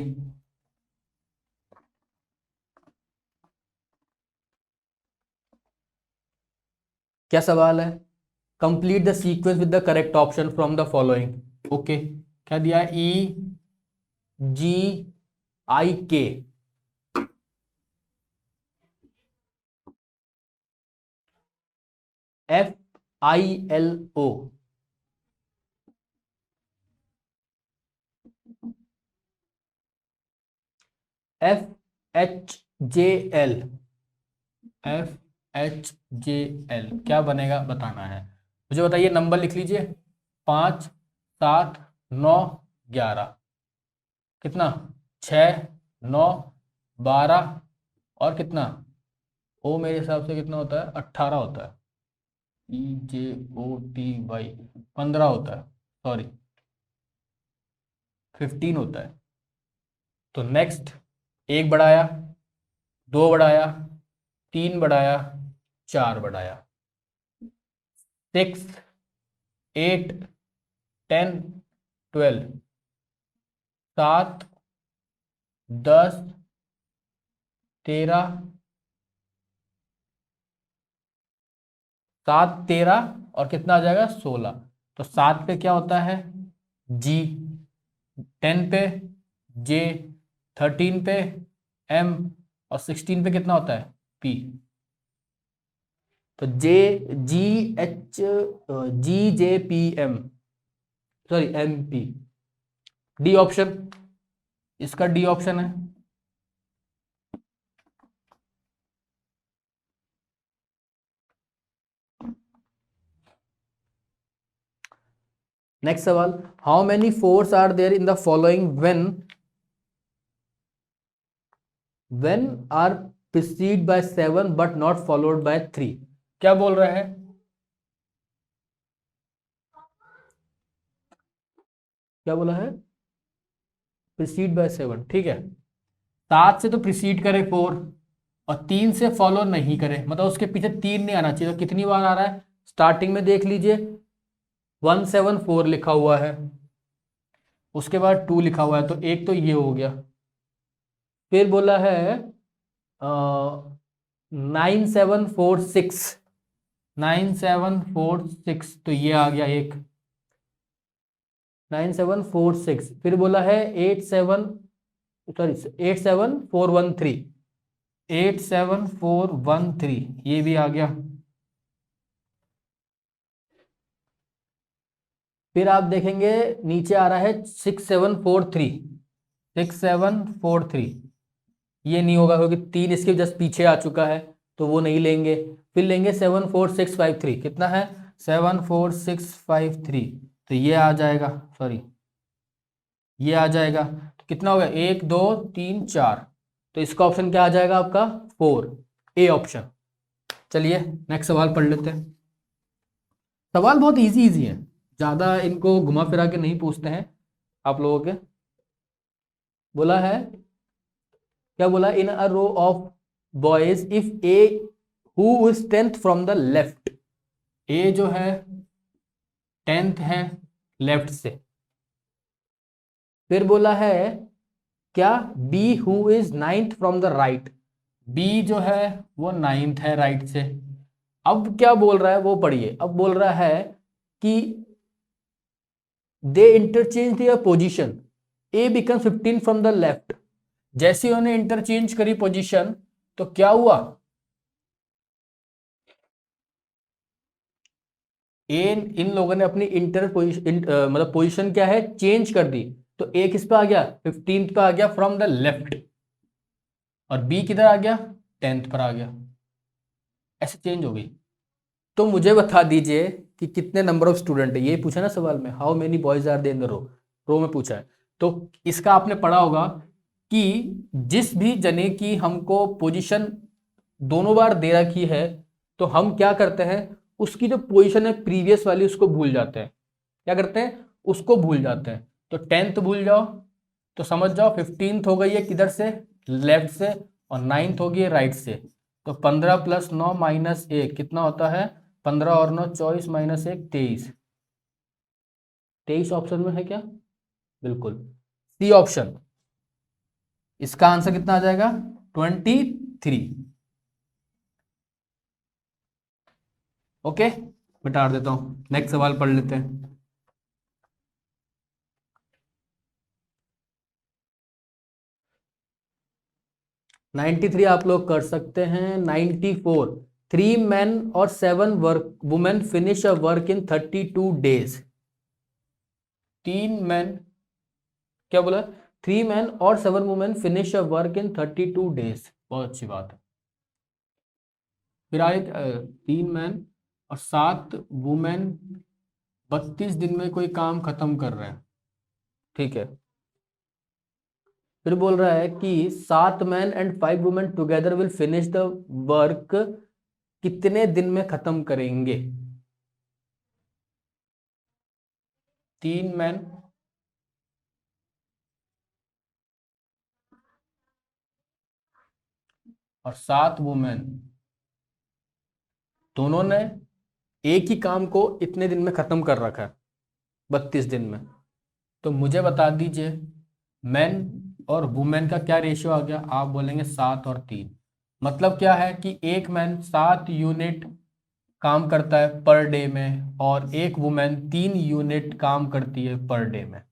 S1: क्या सवाल है, complete the sequence with the correct option from the following. Okay, क्या दिया है, EGIK, FILO, FHJL, FHJL क्या बनेगा बताना है मुझे, बताइए। नंबर लिख लीजिए, 5, 7, 9, 11, कितना, 6, 9, 12 और कितना, ओ मेरे हिसाब से कितना होता है, 18 होता है। EJOTY 15 होता है, सॉरी 15 होता है। तो नेक्स्ट, एक बढ़ाया, दो बढ़ाया, तीन बढ़ाया, चार बढ़ाया, 6, 8, 10, 12, 7, 10, 13, 7, 13 और कितना आ जाएगा 16। तो 7 पे क्या होता है G, 10 पे J, 13 पे M और 16 पे कितना होता है P। तो GJPM, sorry MP, D option, इसका डी ऑप्शन है। नेक्स्ट सवाल, how many fours are there in the following when are preceded by 7 but not followed by 3। क्या बोल रहा है, क्या बोला है, प्रीसीड बाय 7, ठीक है। 7 से तो प्रीसीड करे 4 और 3 से फॉलो नहीं करे, मतलब उसके पीछे 3 नहीं आना चाहिए। तो कितनी बार आ रहा है, स्टार्टिंग में देख लीजिए 174 लिखा हुआ है, उसके बाद 2 लिखा हुआ है, तो एक तो ये हो गया। फिर बोला है 9746, 9746, तो ये आ गया एक 9746। फिर बोला है 87413, 87413, ये भी आ गया। फिर आप देखेंगे नीचे आ रहा है 6743, 6743, ये नहीं होगा क्योंकि 3 इसके जस्ट पीछे आ चुका है, तो वो नहीं लेंगे। फिर लेंगे 74653, कितना है 74653, तो ये आ जाएगा, सॉरी ये आ जाएगा। तो कितना होगा 1 2 3 4, तो इसका ऑप्शन क्या आ जाएगा आपका 4, ए ऑप्शन। चलिए नेक्स्ट सवाल पढ़ लेते हैं। सवाल बहुत इजी इजी है, ज़्यादा इनको घुमा फिरा के नहीं पूछते हैं आप लोगों के। बोला है, क्या बोला, in a row of boys if A who is 10th from the left, A जो है 10th है लेफ्ट से। फिर बोला है क्या, B who is 9th from the right, B जो है वो 9th है राइट से। अब क्या बोल रहा है वो पढ़िए, अब बोल रहा है कि they interchange their position, A become 15 from the left. जैसे उन्होंने इंटरचेंज करी पोजीशन तो क्या हुआ, इन लोगों ने अपनी मतलब पोजीशन क्या है चेंज कर दी, तो ए किस पे आ गया 15 पे आ गया फ्रॉम द लेफ्ट, और बी किधर आ गया 10th पर आ गया, ऐसे चेंज हो गई। तो मुझे बता दीजिए कि कितने नंबर ऑफ स्टूडेंट है, ये पूछा ना सवाल में, how many boys are there in the row में पूछा है। तो इसका आपने पढ़ा होगा कि जिस भी जने की हमको पोजीशन दोनों बार दे रखी है तो हम क्या करते हैं, उसकी जो पोजीशन है प्रीवियस वाली उसको भूल जाते हैं। क्या करते हैं, उसको भूल जाते हैं। तो 10th भूल जाओ तो समझ जाओ 15th हो गई है किधर से, लेफ्ट से, और 9th हो गई है राइट से। तो 15 + 9 - 1 कितना होता है, 15 और 9 24 - 1 23। 23 ऑप्शन में है क्या, बिल्कुल सी ऑप्शन। इसका आंसर कितना आ जाएगा 23। ओके, मिटा देता हूं, नेक्स्ट सवाल पढ़ लेते हैं। 93 आप लोग कर सकते हैं। 94, 3 men और 7 women finish a work in 32 days। 3 men, क्या बोला, 3 men और 7 women finish a work in 32 days। बहुत अच्छी बात है। फिर आए 3 मैन और 7 वुमेन 32 दिन में कोई काम खत्म कर रहे हैं, ठीक है। फिर बोल रहा है कि 7 man and 5 women together will finish the work कितने दिन में खत्म करेंगे। 3 मैन और 7 वुमेन दोनों ने एक ही काम को इतने दिन में खत्म कर रखा है, 32 दिन में। तो मुझे बता दीजिए मैन और वुमेन का क्या रेशियो आ गया, आप बोलेंगे 7 और 3। मतलब क्या है कि एक मैन 7 यूनिट काम करता है पर डे में और एक वुमेन 3 यूनिट काम करती है पर डे में।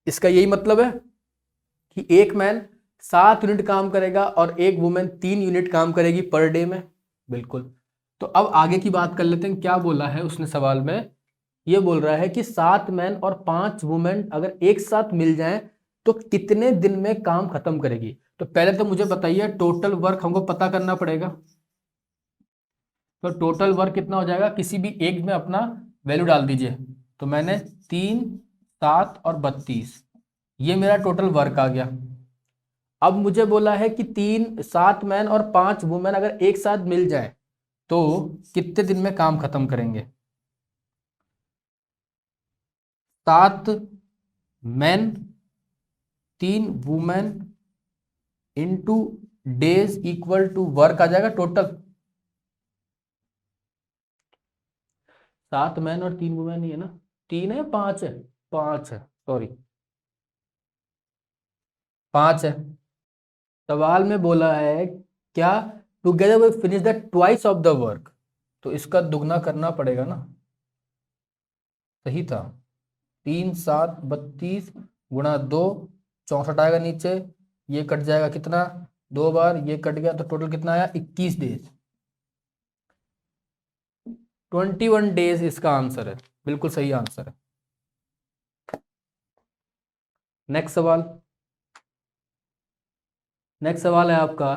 S1: इसका यही मतलब है कि एक मैन 7 यूनिट काम करेगा और एक वुमेन 3 यूनिट काम करेगी पर डे में, बिल्कुल। तो अब आगे की बात कर लेते हैं, क्या बोला है उसने सवाल में। ये बोल रहा है कि 7 मैन और 5 वुमेन अगर एक साथ मिल जाएं तो कितने दिन में काम खत्म करेगी। तो पहले तो मुझे बताइए टोटल वर्क हमको पता करना पड़ेगा। तो टोटल वर्क कितना हो जाएगा, किसी भी एक में अपना वैल्यू डाल दीजिए। तो मैंने 3, 7 और 32, ये मेरा टोटल वर्क आ गया। अब मुझे बोला है कि 7 मैन और 5 वुमेन अगर एक साथ मिल जाए तो कितने दिन में काम खत्म करेंगे। 7 man 3 women into days equal to work आ जाएगा टोटल। 7 मैन और 3 वुमेन ही है ना, 3 है 5 है, 5 है, सॉरी 5 है। सवाल में बोला है क्या, together we finish the twice of the work, तो इसका दुगना करना पड़ेगा ना। सही था, 3 7 32 गुणा 2 64 आएगा नीचे, ये कट जाएगा कितना 2 बार, ये कट गया तो टोटल कितना आया 21 डेज। 21 डेज इसका आंसर है, बिल्कुल सही आंसर है। नेक्स्ट सवाल, नेक्स्ट सवाल है आपका,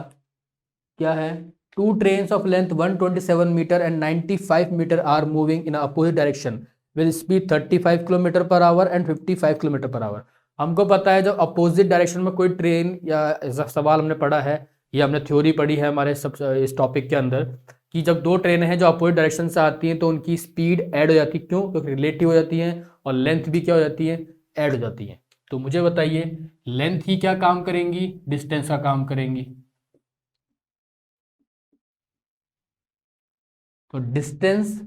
S1: क्या है, 2 trains of length 127 metre and 95 metre are moving in opposite direction with speed 35 kilometre per hour and 55 kilometre per hour. हमको पता है जब अपोजिट डायरेक्शन में कोई ट्रेन, या सवाल हमने पढ़ा है, ये हमने थ्योरी पढ़ी है हमारे सब इस टॉपिक के अंदर, कि जब 2 ट्रेनें हैं जो अपोजिट डायरेक्शन से आती हैं तो उनकी स्पीड ऐड हो जाती है। क्यों, क्योंकि रिलेटिव हो जाती है, और लेंथ भी क्या हो जाती है, ऐड हो जाती है। तो मुझे बताइए लेंथ ही क्या काम करेंगी, डिस्टेंस का काम करेंगी। तो डिस्टेंस,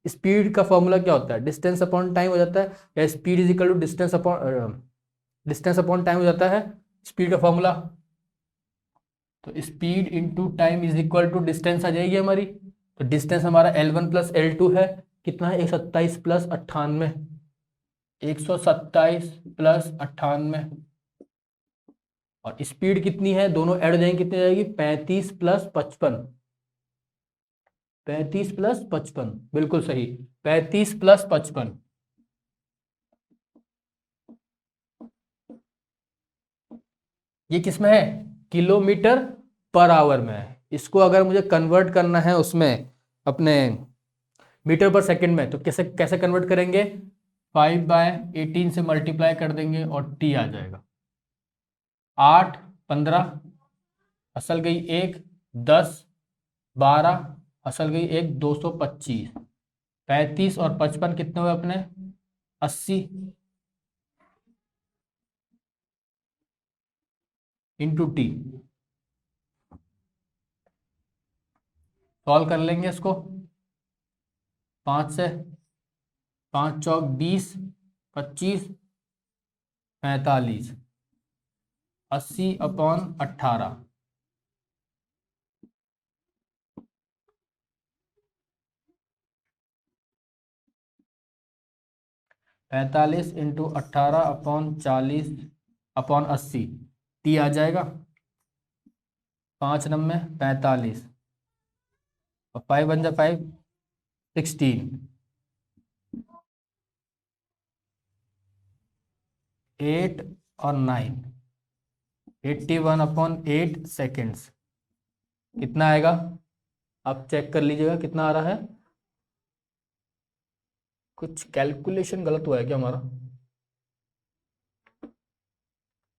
S1: स्पीड का फॉर्मूला क्या होता है, डिस्टेंस अपॉन टाइम हो जाता है, या speed is equal to distance upon time हो जाता है स्पीड का फॉर्मूला। तो speed into time is equal to distance आ जाएगी हमारी। तो डिस्टेंस हमारा L1 + L2 है, कितना है 127 प्लस 98, 127 प्लस 98, और स्पीड कितनी है, दोनों ऐड हो जाएंगे, कितनी जाएगी 35 प्लस 55, 35 प्लस 55, बिल्कुल सही, 35 प्लस 55। ये किसमें है, किलोमीटर पर आवर में है। इसको अगर मुझे कन्वर्ट करना है उसमें अपने मीटर पर सेकंड में, तो कैसे कैसे कन्वर्ट करेंगे, 5/18 से मल्टीप्लाई कर देंगे और टी आ जाएगा, 8, 15, असल गई 1, 10, 12, असल गई 1, 225, 35 और 55 कितने हुए अपने 80 इंटू टी। सॉल्व कर लेंगे इसको, 5 से, 5 चौक 20, 25, 45, 80/18, 45 इंटू 18/40/80, टी आ जाएगा 5 नंबे 45, और 5 बन जाए 5, 16, 8 और 9, 81/8 सेकेंड्स। कितना आएगा, आप चेक कर लीजिएगा कितना आ रहा है। कुछ कैलकुलेशन गलत हुआ है क्या हमारा,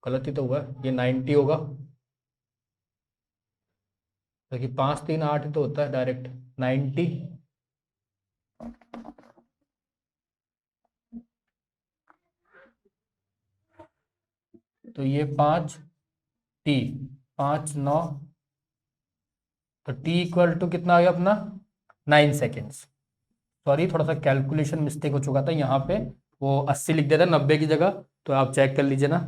S1: गलत ही तो हुआ है, ये 90 होगा, क्योंकि 5, 3, 8 ही तो होता है डायरेक्ट 90, तो ये 5 टी, 5, 9, तो टी इक्वल टू कितना आ गया अपना 9 सेकेंड्स। सॉरी, थोड़ा सा कैलकुलेशन मिस्टेक हो चुका था यहाँ पे, वो 80 लिख दिया था 90 की जगह, तो आप चेक कर लीजिए ना,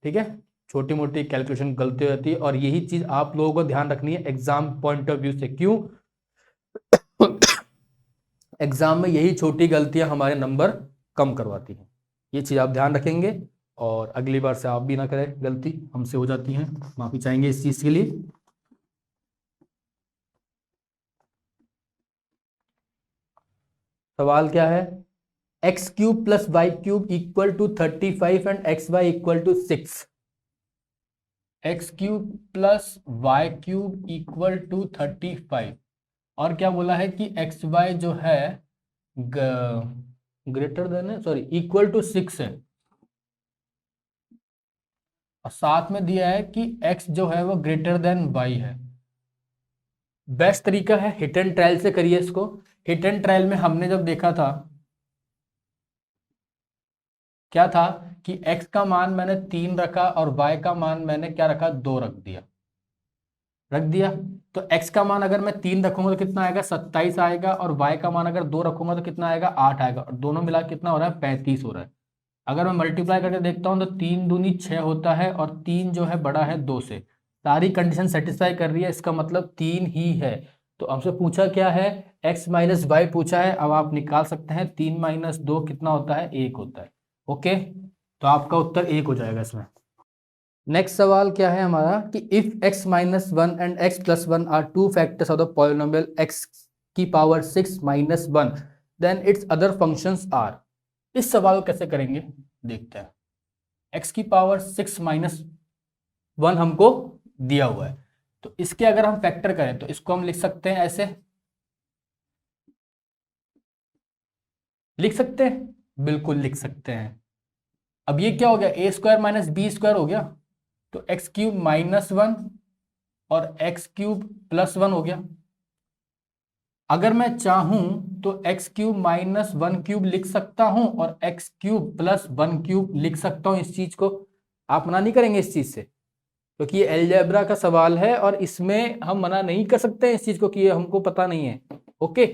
S1: ठीक है। छोटी मोटी कैलकुलेशन गलती हो जाती है, और यही चीज आप लोगों को ध्यान रखनी है एग्जाम पॉइंट ऑफ व्यू से। क्यों, एग्जाम में यही छोटी गलतियां हमारे नंबर कम करवाती हैं, ये चीज आप ध्यान रखेंगे, और अगली बार से आप भी ना करें, गलती हमसे हो जाती है, माफी चाहेंगे इस चीज के लिए। सवाल क्या है, x cube plus y cube equal to 35 and x y equal to 6। X cube plus y cube equal to 35, और क्या बोला है कि एक्स वाई जो है ग्रेटर देन है, सॉरी इक्वल टू 6 है, और साथ में दिया है कि x जो है वो ग्रेटर देन y है। बेस्ट तरीका है हिट एंड ट्रायल से करिए इसको। हिट एंड ट्रायल में हमने जब देखा था, क्या था कि x का मान मैंने 3 रखा और y का मान मैंने क्या रखा, 2 रख दिया। तो x का मान अगर मैं 3 रखूंगा तो कितना आएगा 27 आएगा, और y का मान अगर 2 रखूंगा तो कितना आएगा 8 आएगा, और दोनों मिला कितना हो रहा है 35 हो रहा है। अगर मैं मल्टीप्लाई करके देखता हूं तो 3 दूनी 6 होता है, और 3 जो है बड़ा है 2 से, सारी कंडीशन सेटिस्फाई कर रही है, इसका मतलब 3 ही है। तो हमसे पूछा क्या है, x माइनस वाई पूछा है। अब आप निकाल सकते हैं 3 माइनस 2 कितना होता है, 1 होता है। ओके, तो आपका उत्तर 1 हो जाएगा इसमें। नेक्स्ट सवाल क्या है हमारा कि if x minus 1 and x plus 1 are two factors of the polynomial x की power 6 minus 1, then its other functions are. इस सवाल को कैसे करेंगे देखते हैं। x की पावर 6 माइनस 1 हमको दिया हुआ है, तो इसके अगर हम फैक्टर करें तो इसको हम लिख सकते हैं ऐसे, लिख सकते हैं, बिल्कुल लिख सकते हैं। अब ये क्या हो गया, ए स्क्वायर माइनस बी स्क्वायर हो गया, तो एक्स क्यूब माइनस 1 और एक्स क्यूब प्लस 1 हो गया। अगर मैं चाहूं तो एक्स क्यूब माइनस 1 क्यूब लिख सकता हूं और एक्स क्यूब प्लस 1 क्यूब लिख सकता हूं। इस चीज को आप मना नहीं करेंगे इस चीज से, क्योंकि ये अलजेब्रा का सवाल है और इसमें हम मना नहीं कर सकते इस चीज को कि ये हमको पता नहीं है। ओके,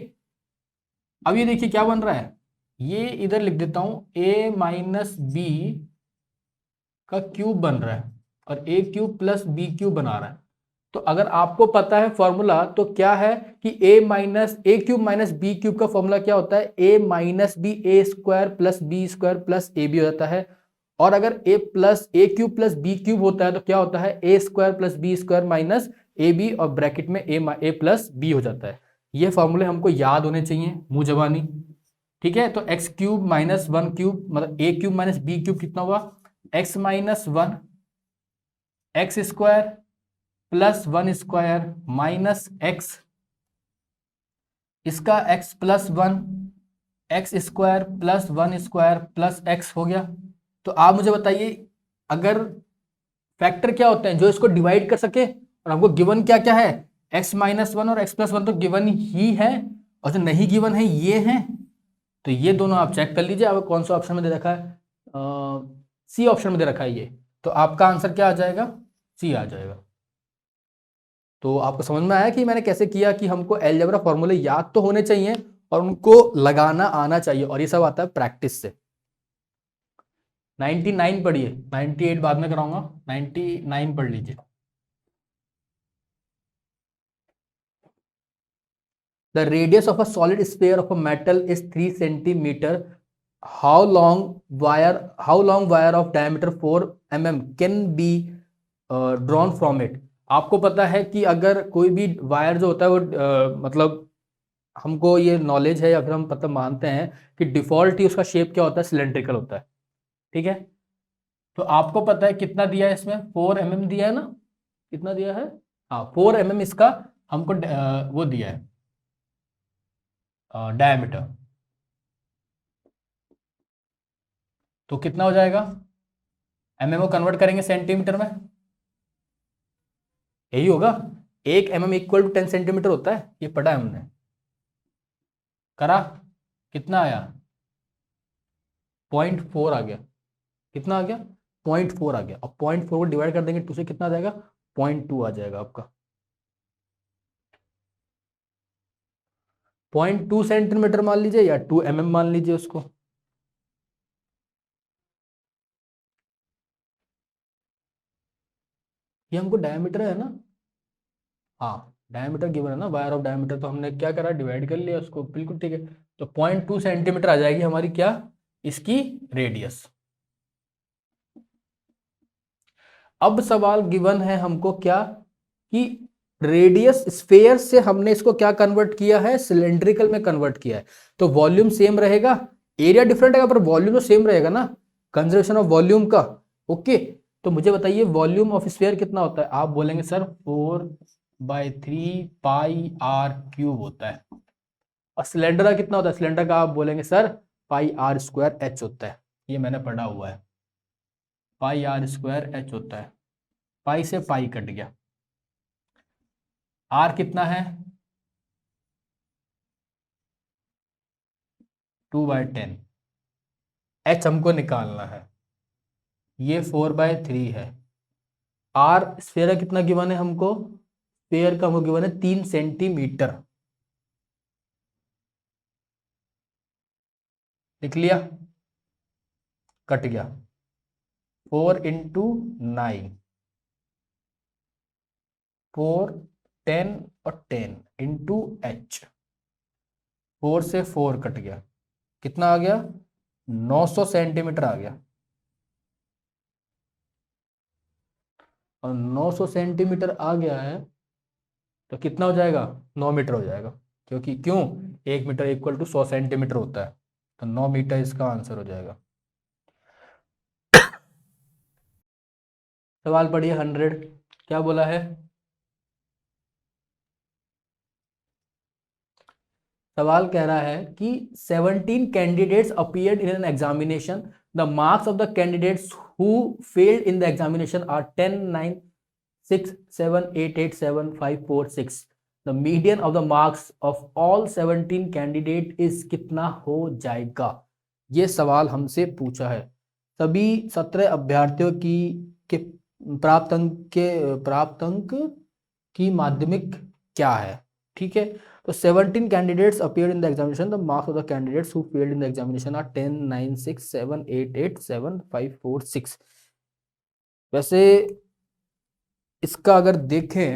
S1: अब ये देखिए क्या बन रहा है, ये इधर लिख देता हूं a माइनस बी का क्यूब बन रहा है और a cube plus B cube बना रहा है। तो अगर आपको पता है फॉर्मूला तो क्या है कि a cube minus B cube का फॉर्मूला क्या होता है, a minus B A square plus B square plus A B हो जाता है। और अगर A cube plus B cube होता है तो क्या होता है, A square plus B square minus A B और ब्रैकेट में ए प्लस बी हो जाता है। ये फॉर्मूले हमको याद होने चाहिए मुंह जबानी, ठीक है। तो x cube minus one cube मतलब a cube minus B cube कितना हुआ, x minus one x square plus one square minus x, इसका x plus one x square plus one square plus x हो गया। तो आप मुझे बताइए अगर फैक्टर क्या होते हैं जो इसको डिवाइड कर सके, और हमको गिवन क्या क्या है, एक्स माइनस वन और एक्स प्लस वन तो गिवन ही है, और जो नहीं गिवन है ये है। तो ये दोनों आप चेक कर लीजिए, आपको कौन सा ऑप्शन में दे रखा है, सी ऑप्शन में दे रखा है ये। तो आपका आंसर क्या आ जाएगा, सी आ जाएगा। तो आपको समझ में आया कि मैंने कैसे किया कि हमको अलजेब्रा फॉर्मूले याद तो होने चाहिए और उनको लगाना आना चाहिए, और ये सब आता है प्रैक्टिस से। 99 पढ़िए, 98 बाद में कराऊंगा, 99 पढ़ लीजिए। The radius of a solid sphere of a metal is 3 centimeter. How long wire of diameter 4 mm can be drawn from it? आपको पता है कि अगर कोई भी वायर जो होता है वो मतलब हमको ये नॉलेज है या फिर हम पता मानते हैं कि डिफॉल्ट ही उसका शेप क्या होता है, सिलेंड्रिकल होता है, ठीक है। तो आपको पता है कितना दिया है इसमें, 4 mm दिया है ना, कितना दिया है, हाँ 4 mm इसका हमको वो दिया है डायमीटर। तो कितना हो जाएगा, mm को कन्वर्ट करेंगे सेंटीमीटर में, यही होगा। 1 mm इक्वल टू 10 सेंटीमीटर होता है, ये पढ़ा है हमने, करा, कितना आया 0.4 आ गया, कितना आ गया 0.4 आ गया। अब 0.4 को डिवाइड कर देंगे 2 से, कितना आ जाएगा 0.2 आ जाएगा आपका। 0.2 सेंटीमीटर मान लीजिए या 2 mm मान लीजिए उसको। ये हमको डायमीटर है ना, हाँ डायमीटर गिवन है ना, वायर ऑफ डायमीटर, तो हमने क्या करा, डिवाइड कर लिया उसको, बिल्कुल ठीक है। तो 0.2 सेंटीमीटर आ जाएगी हमारी क्या, इसकी रेडियस। अब सवाल गिवन है हमको क्या कि रेडियस स्फेयर से हमने इसको क्या कन्वर्ट किया है, सिलेंड्रिकल में कन्वर्ट किया है। तो वॉल्यूम सेम रहेगा, एरिया डिफरेंट है पर वॉल्यूम तो सेम रहेगा ना, कंजर्वेशन ऑफ वॉल्यूम का। ओके, तो मुझे बताइए वॉल्यूम ऑफ स्फेयर कितना होता है, आप बोलेंगे सर 4/3 पाई आर क्यूब होता है। और सिलेंडर का कितना होता है, सिलेंडर का आप बोलेंगे sir pi r square h होता है, ये मैंने पढ़ा हुआ है, पाई आर स्क्वायर एच होता है। पाई से पाई कट गया, आर कितना है 2/10, एच हमको निकालना है, ये 4/3 है। आर स्फेयर का कितना गिवन है हमको, स्फेयर का हमको गिवन है 3 सेंटीमीटर, लिख लिया, कट गया 4 इंटू 9, 4 10 और 10 इंटू एच, 4 से 4 कट गया, कितना आ गया 900 सेंटीमीटर आ गया। और 900 सेंटीमीटर आ गया है तो कितना हो जाएगा 9 मीटर हो जाएगा, क्योंकि क्यों 1 मीटर इक्वल टू 100 सेंटीमीटर होता है, तो 9 मीटर इसका आंसर हो जाएगा। सवाल पढ़िए 100, क्या बोला है, सवाल कह रहा है कि 17 candidates appeared in an examination, the marks of the candidates who failed in the examination are 10 9 6 7 8 8 7 5 4 6, the median of the marks of all 17 candidate is कितना हो जाएगा। ये सवाल हमसे पूछा है, सभी 17 अभ्यर्थियों की के प्राप्त अंक की माध्यमिक क्या है, ठीक है। तो 17 candidates appeared in the examination. The marks of the candidates who failed in the examination are 10 9 6 7 8 8 7 5 4 6। वैसे इसका अगर देखें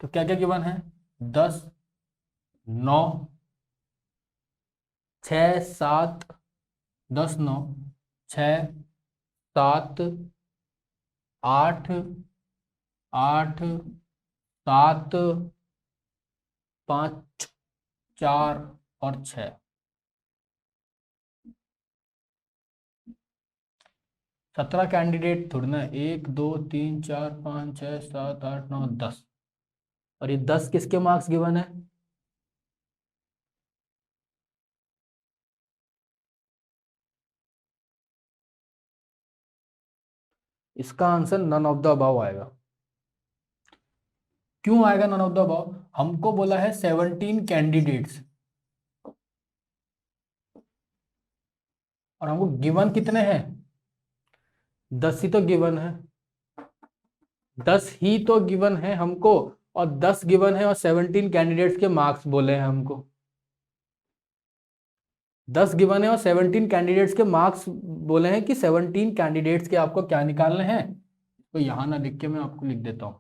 S1: तो क्या क्या गिवन है? 10, 9, 6, 7, 10, 9, 6, 7, 8, 8, 7, 5, 4 और 6। 17 कैंडिडेट थोड़ी ना, 1, 2, 3, 4, 5, 6, 7, 8, 9, 10। और ये 10 किसके मार्क्स गिवन है? इसका answer none of the above आएगा। क्यों आएगा नन ऑफ द अबव? हमको बोला है 17 कैंडिडेट्स, और हमको गिवन कितने हैं? 10 ही तो गिवन है, 10 ही तो गिवन है हमको, और 10 गिवन है और 17 कैंडिडेट्स के मार्क्स बोले हैं हमको। 10 गिवन है और 17 कैंडिडेट्स के मार्क्स बोले हैं कि 17 कैंडिडेट्स के आपको क्या निकालने हैं। तो यहां ना लिख के मैं आपको लिख देता हूं।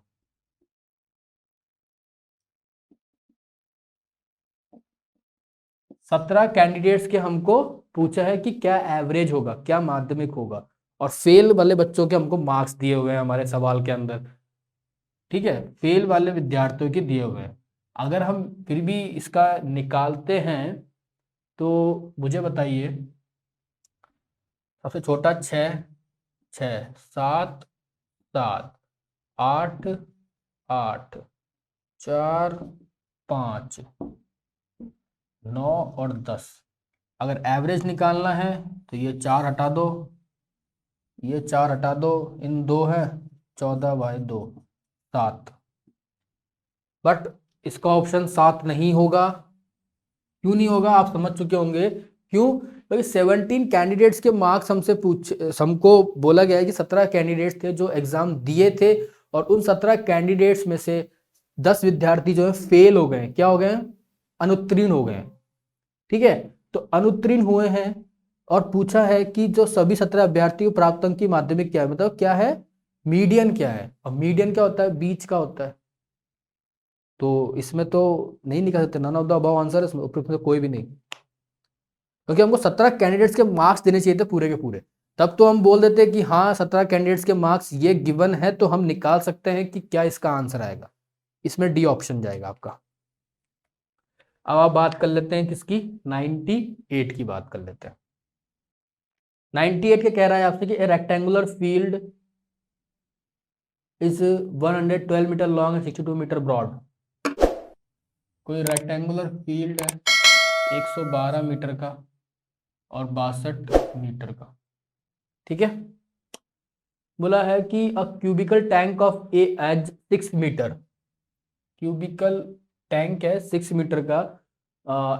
S1: 17 कैंडिडेट्स के हमको पूछा है कि क्या एवरेज होगा, क्या माध्यमिक होगा, और फेल वाले बच्चों के हमको मार्क्स दिए हुए हैं हमारे सवाल के अंदर। ठीक है, फेल वाले विद्यार्थियों के दिए हुए हैं। अगर हम फिर भी इसका निकालते हैं तो मुझे बताइए, सबसे छोटा 6, 6, 7, 7, 8, 8, 4, 5, 9 और 10। अगर एवरेज निकालना है तो ये 4 हटा दो, ये 4 हटा दो, इन 2 है, 14/2, 7। बट इसका ऑप्शन 7 नहीं होगा। क्यों नहीं होगा आप समझ चुके होंगे क्यों? क्योंकि 17 कैंडिडेट्स के मार्क्स हमको बोला गया है कि 17 कैंडिडेट्स थे जो एग्जाम दिए थे, और उन 17 कैंडिडेट्स में से 10 विद्यार्थी जो है फेल हो गए। क्या हो गए? अनुत्तीर्ण हो गए। ठीक है, तो अनुत्तीर्ण हुए हैं, और पूछा है कि जो सभी 17 अभ्यर्थियों प्राप्त अंक की माध्यमिक क्या है, मतलब क्या है, मीडियन क्या है। और मीडियन क्या होता है? बीच का होता है। तो इसमें तो नहीं निकाल सकते, none of the above answer, इसमें उपयुक्त में कोई भी नहीं, क्योंकि हमको 17 कैंडिडेट्स के मार्क्स देने चाहिए थे पूरे के पूरे। तब तो हम बोल देते कि हाँ 17 कैंडिडेट्स के मार्क्स ये गिवन है, तो हम निकाल सकते हैं कि क्या इसका आंसर आएगा। इसमें डी ऑप्शन जाएगा आपका। अब आप बात कर लेते हैं किसकी? 98 की बात कर लेते हैं। 98 के कह रहा है आपसे कि a rectangular field is 112 metre long and 62 metre broad. कोई रेक्टेंगुलर फील्ड है 112 मीटर का और 62 मीटर का। ठीक है, बोला है कि a cubical tank of a edge 6 metre. Cubical tank है 6 मीटर का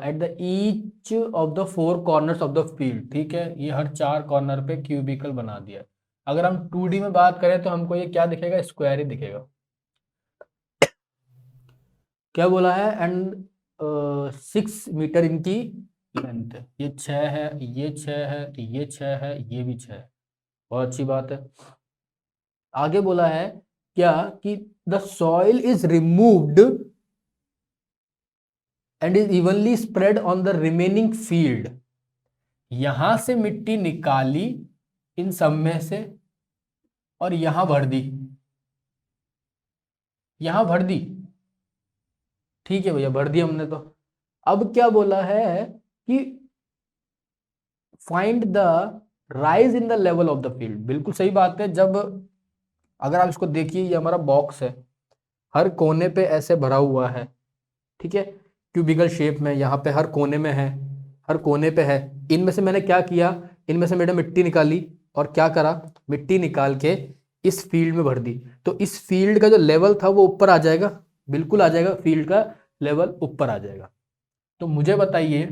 S1: at the each of the 4 corners of the field. ठीक है, ये हर 4 कॉर्नर पे क्यूबिकल बना दिया है। अगर हम 2D में बात करें तो हमको ये क्या दिखेगा? स्क्वायर ही दिखेगा। क्या बोला है? एंड 6 मीटर इनकी लेंथ है। ये 6 है, ये 6 है, ये 6 है, ये भी 6 है। बहुत अच्छी बात है। आगे बोला है क्या कि the soil is removed and is evenly spread on the remaining field. यहां से मिट्टी निकाली इन सब में से और यहां भर दी, यहां भर दी। ठीक है भैया, भर दी हमने तो। अब क्या बोला है कि find the rise in the level of the field. बिल्कुल सही बात है। जब अगर आप इसको देखिए, ये हमारा बॉक्स है, हर कोने पे ऐसे भरा हुआ है। ठीक है, क्यूबिकल शेप में, यहाँ पे हर कोने में है, हर कोने पे है। इनमें से मैंने क्या किया? इनमें से मैंने मिट्टी निकाली, और क्या करा? मिट्टी निकाल के इस फील्ड में भर दी। तो इस फील्ड का जो लेवल था वो ऊपर आ जाएगा, बिल्कुल आ जाएगा, फील्ड का लेवल ऊपर आ जाएगा। तो मुझे बताइए,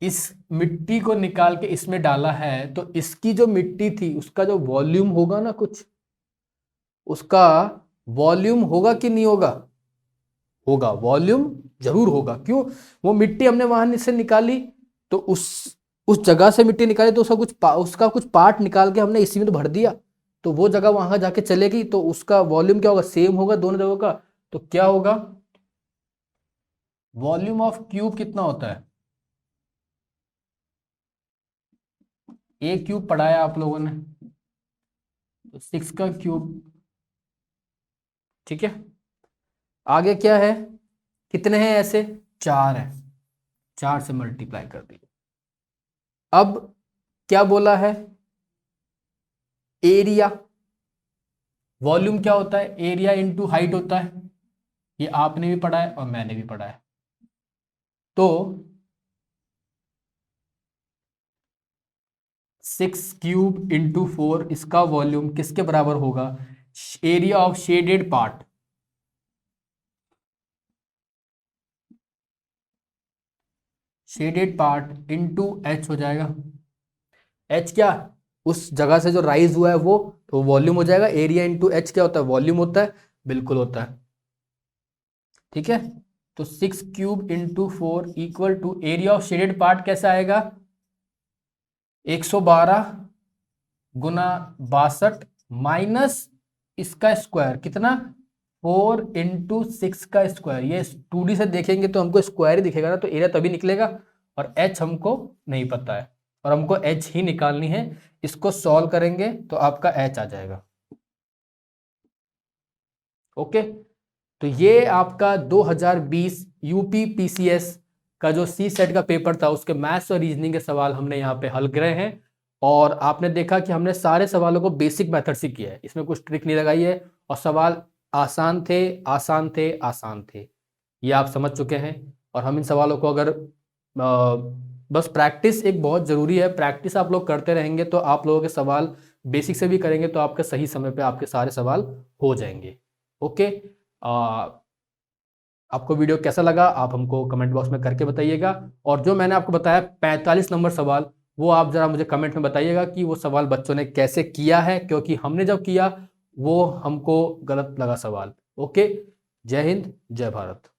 S1: इस मिट्टी को निकाल के इसमें डाला है, तो इसकी जो मिट्टी थी उसका जो वॉल्यूम होगा ना, कुछ उसका वॉल्यूम होगा कि नहीं होगा? होगा, वॉल्यूम जरूर होगा। क्यों? वो मिट्टी हमने वहां से निकाली, तो उस जगह से मिट्टी निकाली, तो उसका कुछ पार्ट निकाल के हमने इसी में तो भर दिया, तो वो जगह वहां जाके चलेगी, तो उसका वॉल्यूम क्या होगा? सेम होगा दोनों जगहों का। तो क्या होगा, वॉल्यूम ऑफ क्यूब कितना होता है, ए क्यूब पढ़ाया आप लोगों ने, तो 6 का क्यूब। ठीक है, आगे क्या है, कितने हैं ऐसे, 4 है, 4 से मल्टीप्लाई कर दिए। अब क्या बोला है, एरिया, वॉल्यूम क्या होता है, एरिया इंटू हाइट होता है, ये आपने भी पढ़ा है और मैंने भी पढ़ा है। तो 6 क्यूब इंटू 4, इसका वॉल्यूम किसके बराबर होगा, area of shaded part, shaded part into H हो जाएगा। एच क्या, उस जगह से जो राइज हुआ है वो, तो वॉल्यूम हो जाएगा, एरिया इंटू एच क्या होता है, वॉल्यूम होता है, बिल्कुल होता है। ठीक है, तो 6 cube into 4 equal to area of shaded part कैसा आएगा, 112 गुना 62 माइनस इसका स्क्वायर कितना, 4 इंटू 6 का स्क्वायर। ये 2D से देखेंगे तो हमको स्क्वायर ही दिखेगा ना, तो एरिया तभी निकलेगा, और एच हमको नहीं पता है और हमको एच ही निकालनी है। इसको सॉल्व करेंगे तो आपका एच आ जाएगा। ओके, तो ये आपका 2020 यूपी पीसीएस का जो सी सेट का पेपर था, उसके मैथ्स और रीजनिंग के सवाल हमने यहाँ पे हल करे हैं। और आपने देखा कि हमने सारे सवालों को बेसिक मेथड से किया है, इसमें कुछ ट्रिक नहीं लगाई है, और सवाल आसान थे, आसान थे, आसान थे, ये आप समझ चुके हैं। और हम इन सवालों को अगर बस प्रैक्टिस एक बहुत ज़रूरी है, प्रैक्टिस आप लोग करते रहेंगे तो आप लोगों के सवाल बेसिक से भी करेंगे तो आपके सही समय पे आपके सारे सवाल हो जाएंगे। ओके, आपको वीडियो कैसा लगा आप हमको कमेंट बॉक्स में करके बताइएगा। और जो मैंने आपको बताया 45 नंबर सवाल, वो आप ज़रा मुझे कमेंट में बताइएगा कि वो सवाल बच्चों ने कैसे किया है, क्योंकि हमने जब किया वो हमको गलत लगा सवाल। ओके, जय हिंद, जय भारत।